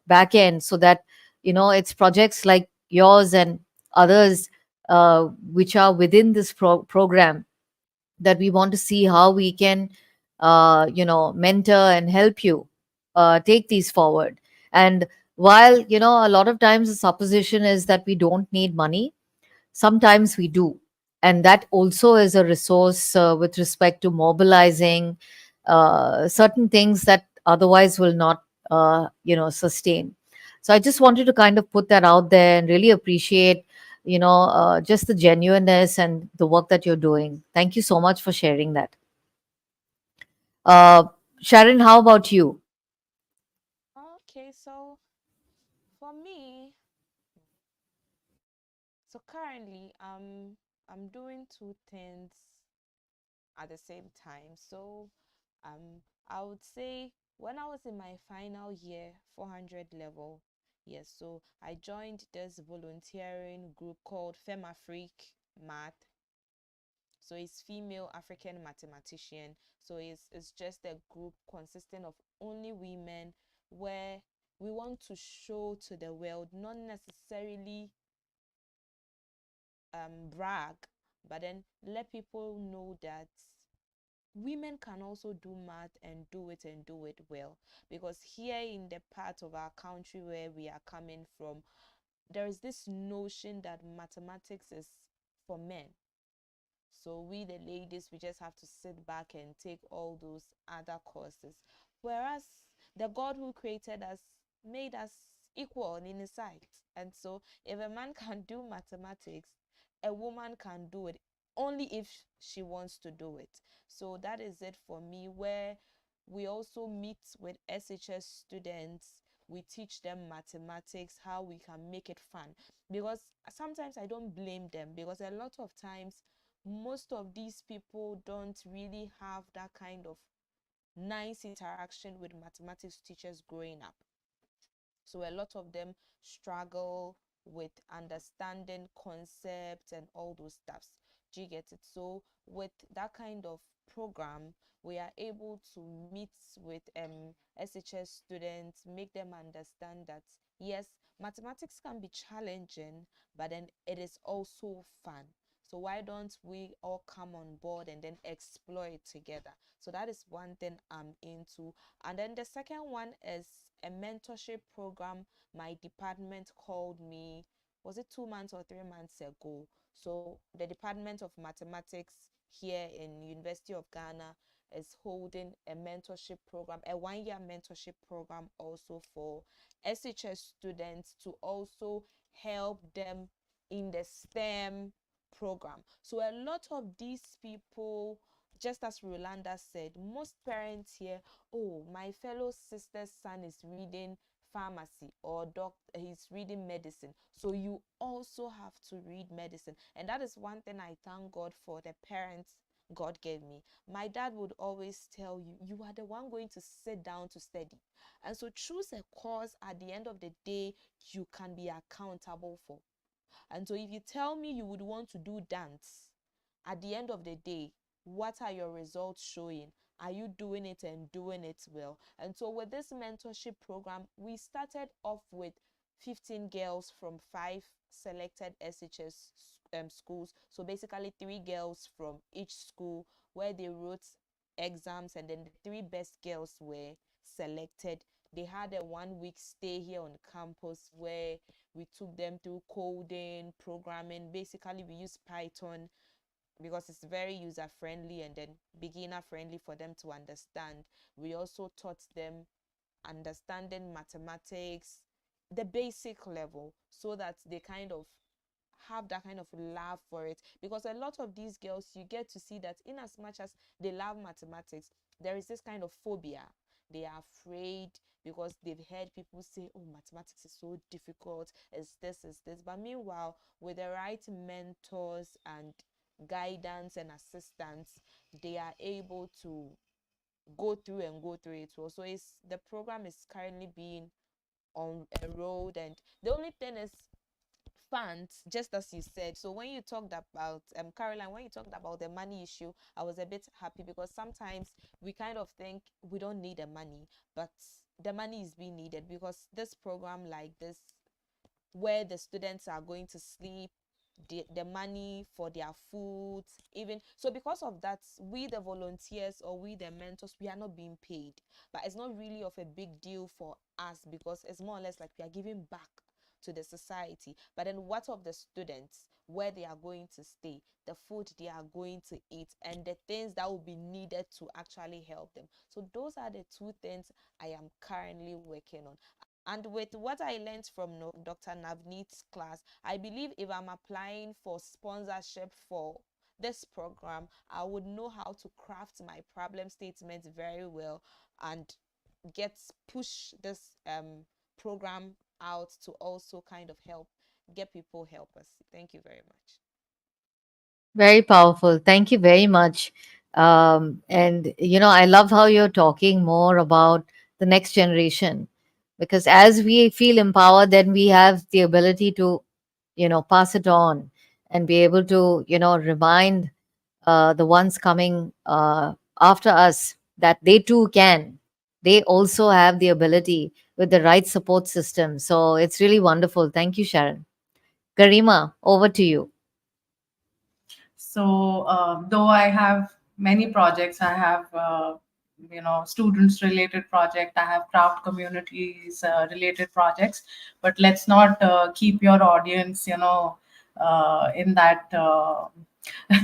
back end, so that it's projects like yours and others which are within this program, that we want to see how we can mentor and help you take these forward. And while a lot of times the supposition is that we don't need money, sometimes we do. And that also is a resource with respect to mobilizing certain things that otherwise will not sustain. So I just wanted to kind of put that out there and really appreciate just the genuineness and the work that you're doing. Thank you so much for sharing that. uh, Sharon, how about you? Okay, so for me, so currently I'm doing two things at the same time. So I would say when I was in my final year 400 level, yes, so I joined this volunteering group called FemAfric Math. So it's female African mathematician. So it's just a group consisting of only women, where we want to show to the world, not necessarily brag, but then let people know that women can also do math and do it well. Because here in the part of our country where we are coming from, there is this notion that mathematics is for men. So we, the ladies, we just have to sit back and take all those other courses. Whereas the God who created us made us equal in his sight. And so if a man can do mathematics, a woman can do it, only if she wants to do it. So that is it for me, where we also meet with SHS students. We teach them mathematics, how we can make it fun. Because sometimes I don't blame them, because a lot of times most of these people don't really have that kind of nice interaction with mathematics teachers growing up. So a lot of them struggle with understanding concepts and all those stuffs. Do you get it? So with that kind of program, we are able to meet with SHS students, make them understand that yes, mathematics can be challenging, but then it is also fun. So why don't we all come on board and then explore it together? So that is one thing I'm into. And then the second one is a mentorship program my department called me. Was it 2 months or 3 months ago? So the Department of Mathematics here in University of Ghana is holding a mentorship program, a 1 year mentorship program also for SHS students to also help them in the STEM program. So a lot of these people, just as Rolanda said, most parents here, oh, my fellow sister's son is reading pharmacy or he's reading medicine, so you also have to read medicine. And that is one thing I thank God for, the parents God gave me. My dad would always tell you, you are the one going to sit down to study, and so choose a course at the end of the day you can be accountable for. And so if you tell me you would want to do dance, at the end of the day, what are your results showing? Are you doing it and doing it well? And so with this mentorship program, we started off with 15 girls from 5 selected SHS schools. So basically 3 girls from each school, where they wrote exams, and then the 3 best girls were selected. They had a 1 week stay here on campus where we took them through coding, programming. Basically, we use Python because it's very user friendly and then beginner friendly for them to understand. We also taught them understanding mathematics, the basic level, so that they kind of have that kind of love for it. Because a lot of these girls, you get to see that in as much as they love mathematics, there is this kind of phobia. They are afraid because they've heard people say, oh, mathematics is so difficult, is this. But meanwhile, with the right mentors and guidance and assistance, they are able to go through it well. So it's the program is currently being on a road, and the only thing is funds, just as you said. So when you talked about Caroline, when you talked about the money issue, I was a bit happy, because sometimes we kind of think we don't need the money, but the money is being needed, because this program like this, where the students are going to sleep, the money for their food, even so, because of that, we the volunteers or we the mentors, we are not being paid. But it's not really of a big deal for us, because it's more or less like we are giving back to the society. But then what of the students, where they are going to stay, the food they are going to eat, and the things that will be needed to actually help them? So those are the two things I am currently working on. And with what I learned from Dr. Navneet's class, I believe if I'm applying for sponsorship for this program, I would know how to craft my problem statements very well and get push this program out to also kind of help get people help us. Thank you very much. Very powerful. Thank you very much. And, I love how you're talking more about the next generation, because as we feel empowered, then we have the ability to, pass it on and be able to, remind the ones coming after us that they too can. They also have the ability with the right support system. So it's really wonderful. Thank you, Sharon. Garima, over to you. So, though I have many projects, I have students related project, I have craft communities related projects. But let's not keep your audience, in that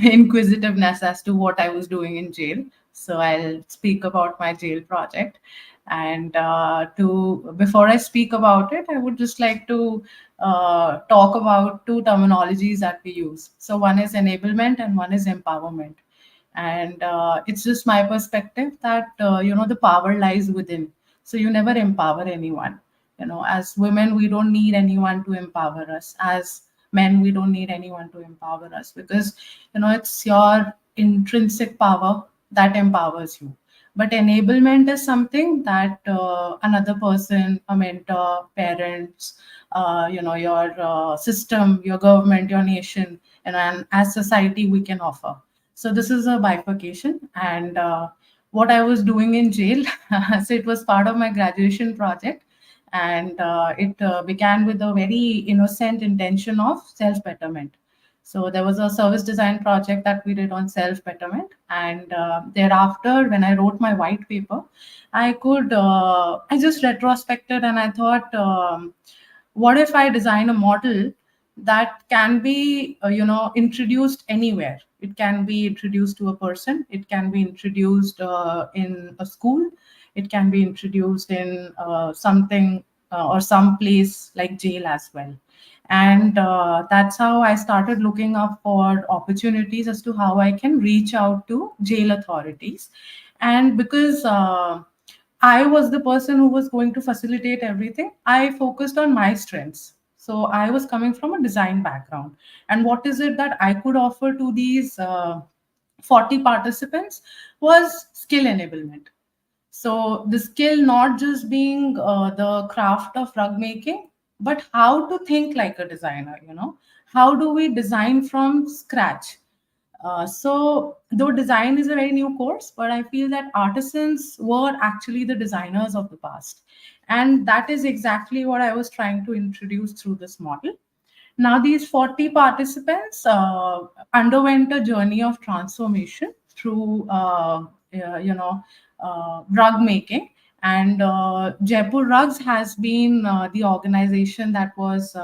inquisitiveness as to what I was doing in jail. So I'll speak about my jail project. And to before I speak about it, I would just like to talk about two terminologies that we use. So one is enablement and one is empowerment. And it's just my perspective that the power lies within. So you never empower anyone. As women, we don't need anyone to empower us. As men, we don't need anyone to empower us, because it's your intrinsic power that empowers you. But enablement is something that another person, a mentor, parents, your system, your government, your nation, and as society, we can offer. So this is a bifurcation. And what I was doing in jail, so it was part of my graduation project. And it began with a very innocent intention of self betterment. So there was a service design project that we did on self betterment, and thereafter, when I wrote my white paper, I just retrospected and I thought, what if I design a model that can be, introduced anywhere? It can be introduced to a person. It can be introduced in a school. It can be introduced in something or some place like jail as well. And that's how I started looking up for opportunities as to how I can reach out to jail authorities. And because I was the person who was going to facilitate everything, I focused on my strengths. So I was coming from a design background. And what is it that I could offer to these 40 participants was skill enablement. So the skill not just being the craft of rug making, but how to think like a designer, how do we design from scratch? So though design is a very new course, but I feel that artisans were actually the designers of the past. And that is exactly what I was trying to introduce through this model. Now, these 40 participants underwent a journey of transformation through, rug making. And Jaipur Rugs has been the organization that was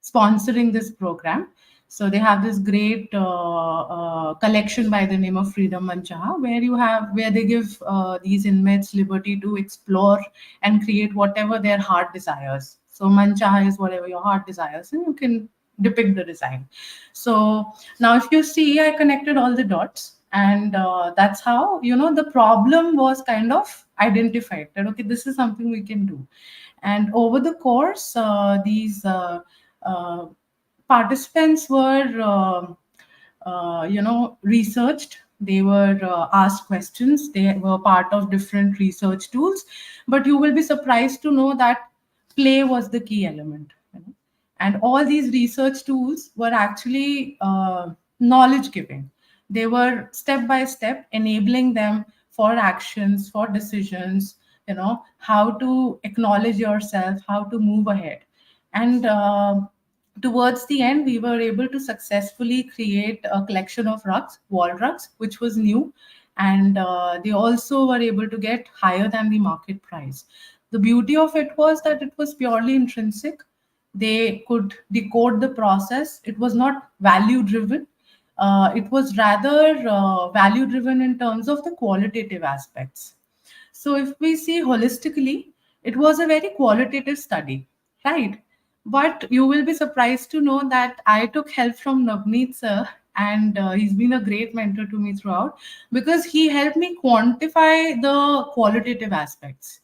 sponsoring this program. So they have this great collection by the name of Freedom Manchaha, where they give these inmates liberty to explore and create whatever their heart desires. So Manchaha is whatever your heart desires, and you can depict the design. So now, if you see, I connected all the dots, and that's how the problem was kind of identified. That okay, this is something we can do. And over the course, these uh, participants were researched. They were asked questions. They were part of different research tools, but you will be surprised to know that play was the key element. And all these research tools were actually knowledge giving. They were step by step enabling them for actions, for decisions, how to acknowledge yourself, how to move ahead. And towards the end, we were able to successfully create a collection of rugs, wall rugs, which was new. And they also were able to get higher than the market price. The beauty of it was that it was purely intrinsic. They could decode the process. It was not value driven. It was rather value driven in terms of the qualitative aspects. So if we see holistically, it was a very qualitative study, right? But you will be surprised to know that I took help from Navneet sir, and he's been a great mentor to me throughout because he helped me quantify the qualitative aspects.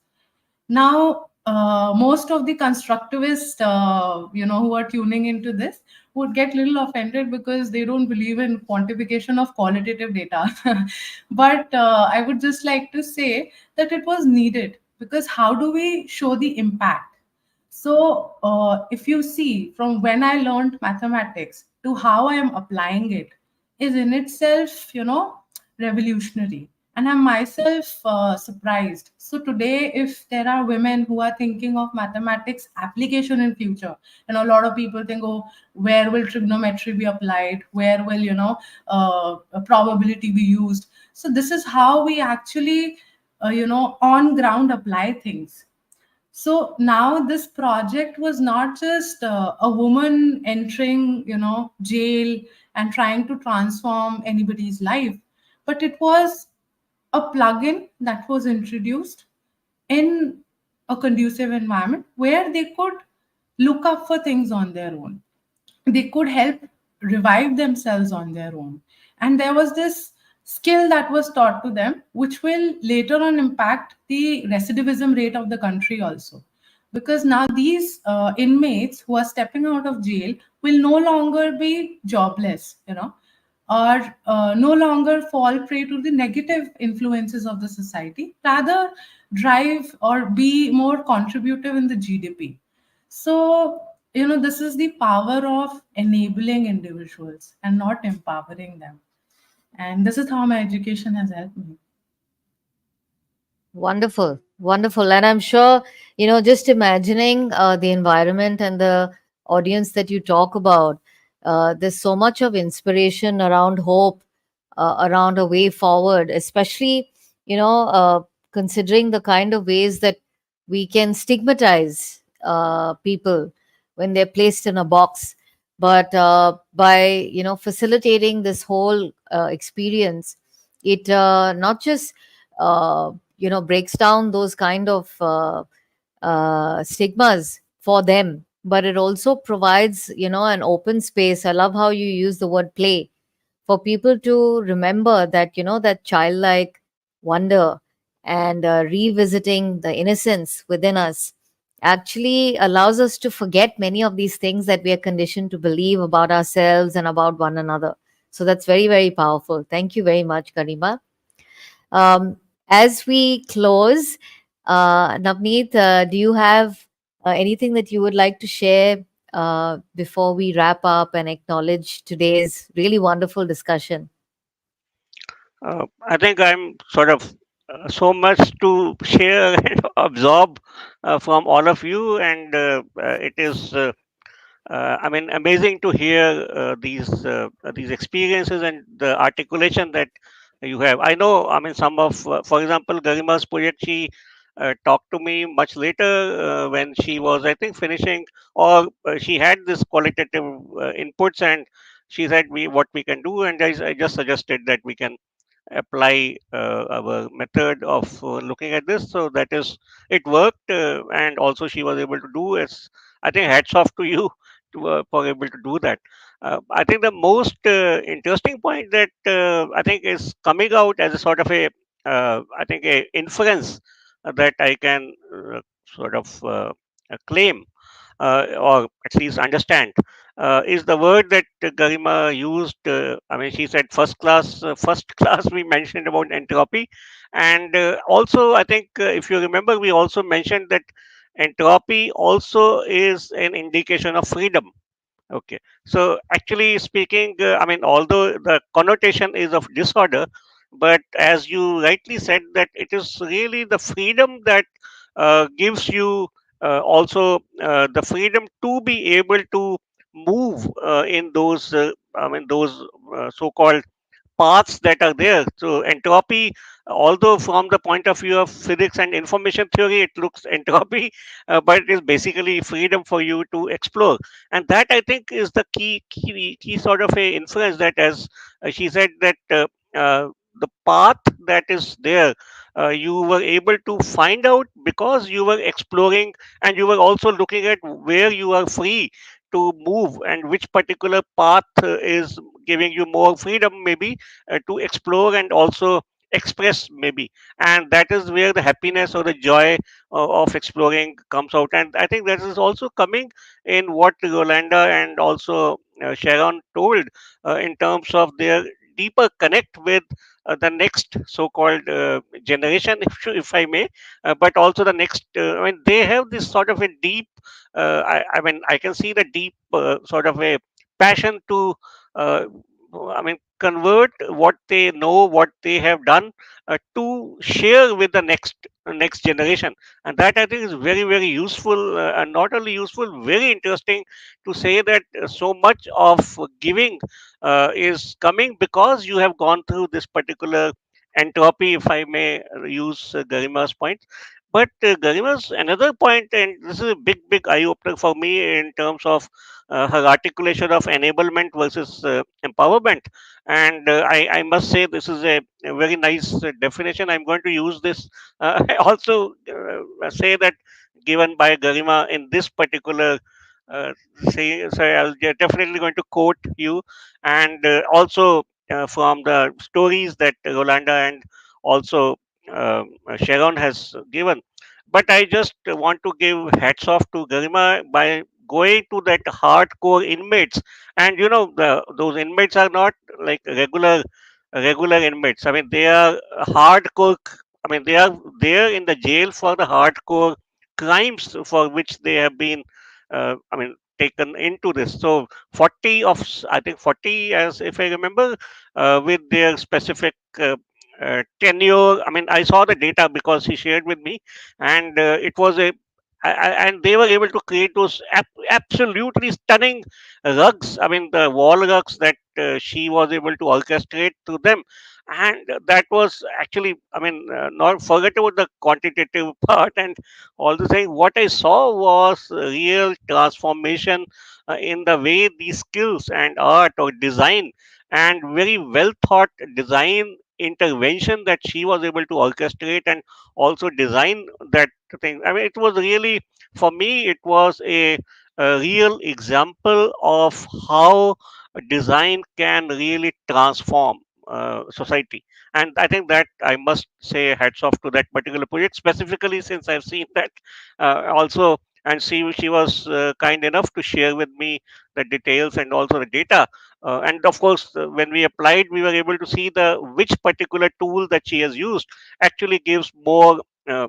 Now, most of the constructivists, who are tuning into this, would get little offended because they don't believe in quantification of qualitative data. But I would just like to say that it was needed because how do we show the impact? So, if you see from when I learned mathematics to how I am applying it, is in itself, revolutionary. And I'm myself surprised. So today, if there are women who are thinking of mathematics application in future, a lot of people think, oh, where will trigonometry be applied? Where will a probability be used? So this is how we actually, on ground apply things. So now this project was not just a woman entering, jail and trying to transform anybody's life, but it was a plugin that was introduced in a conducive environment where they could look up for things on their own. They could help revive themselves on their own. And there was this skill that was taught to them, which will later on impact the recidivism rate of the country also. Because now these inmates who are stepping out of jail will no longer be jobless, or no longer fall prey to the negative influences of the society, rather drive or be more contributive in the GDP. So, this is the power of enabling individuals and not empowering them. And this is how my education has helped me. Wonderful, wonderful. And I'm sure, just imagining the environment and the audience that you talk about, There's so much of inspiration around hope, around a way forward, especially, you know, considering the kind of ways that we can stigmatize people when they're placed in a box. But by, facilitating this whole experience, it not just, breaks down those kind of stigmas for them, but it also provides, an open space. I love how you use the word play, for people to remember that, that childlike wonder, and revisiting the innocence within us actually allows us to forget many of these things that we are conditioned to believe about ourselves and about one another. So that's very, very powerful. Thank you very much, Garima. um, as we close, Navneet, do you have anything that you would like to share before we wrap up and acknowledge today's really wonderful discussion? I think I'm sort of so much to share and absorb from all of you, and it is I mean, amazing to hear these experiences and the articulation that you have. I know, I mean, some of, for example, Garima's project, she talked to me much later when she was, I think, finishing, or she had this qualitative inputs, and she said, "We what we can do," and I just suggested that we can apply our method of looking at this. So that is, it worked, and also she was able to do as, I think, hats off to you to, for able to do that. I think the most interesting point that I think is coming out as a sort of a, I think, a inference that I can sort of claim, or at least understand, is the word that Garima used. I mean, she said first class. First class, we mentioned about entropy, and also I think if you remember, we also mentioned that entropy also is an indication of freedom. Okay. So actually speaking, I mean, although the connotation is of disorder, but as you rightly said, that it is really the freedom that gives you also the freedom to be able to move in those, I mean, those so-called paths that are there. So entropy, although from the point of view of physics and information theory, it looks entropy, but it is basically freedom for you to explore. And that, I think, is the key sort of a influence that, as she said, that the path that is there, you were able to find out because you were exploring, and you were also looking at where you are free to move and which particular path is giving you more freedom, maybe to explore and also express, maybe. And that is where the happiness or the joy of exploring comes out. And I think that is also coming in what Rolanda and also Sharon told, in terms of their deeper connect with the next so-called generation, if I may, but also the next. I mean, they have this sort of a deep. I mean, I can see the deep sort of a passion to. I mean, convert what they know, what they have done, to share with the next generation, and that, I think, is very, very useful, and not only useful, very interesting to say that so much of giving is coming because you have gone through this particular entropy, if I may use Garima's point. But Garima's another point, and this is a big eye opener for me in terms of her articulation of enablement versus empowerment. And I must say, this is a very nice definition. I'm going to use this. I also say that given by Garima in this particular say, so definitely going to quote you, and also from the stories that Rolanda and also Sharon has given. But I just want to give hats off to Garima by going to that hardcore inmates, and those inmates are not like regular inmates. I mean, they are hardcore. I mean, they are there in the jail for the hardcore crimes for which they have been. I mean, taken into this. So 40 of I think 40, as if I remember, with their specific. Tenure. I mean, I saw the data because he shared with me, and it was a and they were able to create those absolutely stunning rugs. I mean, the wall rugs that she was able to orchestrate to them, and that was actually, I mean, not forget about the quantitative part and all the thing. What I saw was real transformation in the way these skills and art or design and very well thought design intervention that she was able to orchestrate and also design that thing. I mean, it was really, for me, it was a real example of how design can really transform society. And I think that I must say hats off to that particular project, specifically since I've seen that also. And she was kind enough to share with me the details and also the data. And of course, when we applied, we were able to see the which particular tool that she has used actually gives more uh,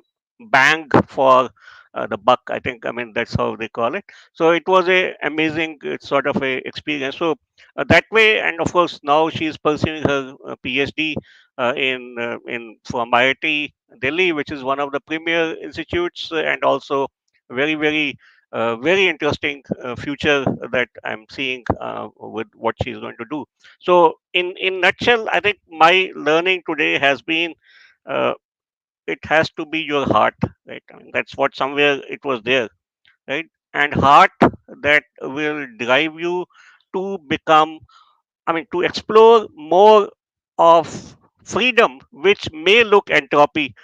bang for the buck. I think, I mean, that's how they call it. So it was a amazing sort of a experience. So that way, and of course now she is pursuing her PhD in from IIT Delhi, which is one of the premier institutes, and also very very interesting future that I'm seeing with what she's going to do. So in nutshell, I think my learning today has been, uh, it has to be your heart, right? I mean, that's what somewhere it was there, right? And heart that will drive you to become, I mean, to explore more of freedom, which may look entropy,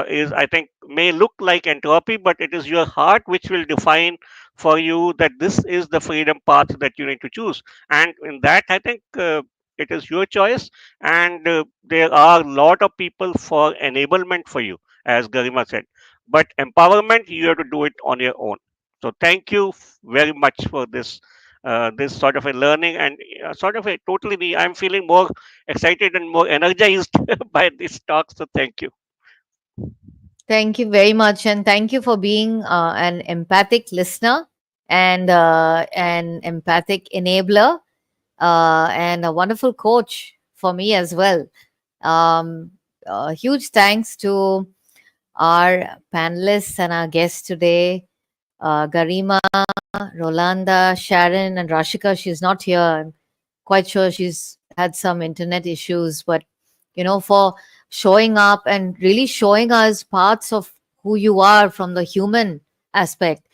is, I think, may look like entropy, but it is your heart which will define for you that this is the freedom path that you need to choose. And in that, I think it is your choice. And there are a lot of people for enablement for you, as Garima said. But empowerment, you have to do it on your own. So thank you very much for this sort of a learning and sort of a totally, I'm feeling more excited and more energized by this talk. So thank you. Thank you very much, and thank you for being an empathic listener and an empathic enabler, and a wonderful coach for me as well. Huge thanks to our panelists and our guests today, Garima, Rolanda, Sharon, and Rashika. She's not here. I'm quite sure she's had some internet issues, but for showing up and really showing us parts of who you are from the human aspect.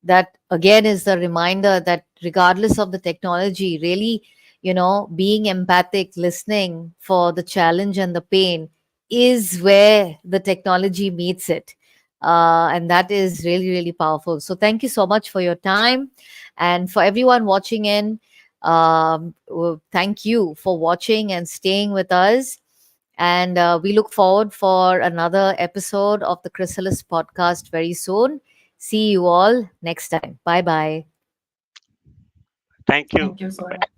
That again is the reminder that regardless of the technology, really, being empathic, listening for the challenge and the pain is where the technology meets it. And that is really, really powerful. So, thank you so much for your time. And for everyone watching in, well, thank you for watching and staying with us. And we look forward for another episode of the Chrysalis podcast very soon. See you all next time. Bye bye. Thank you. Thank you so Bye. much.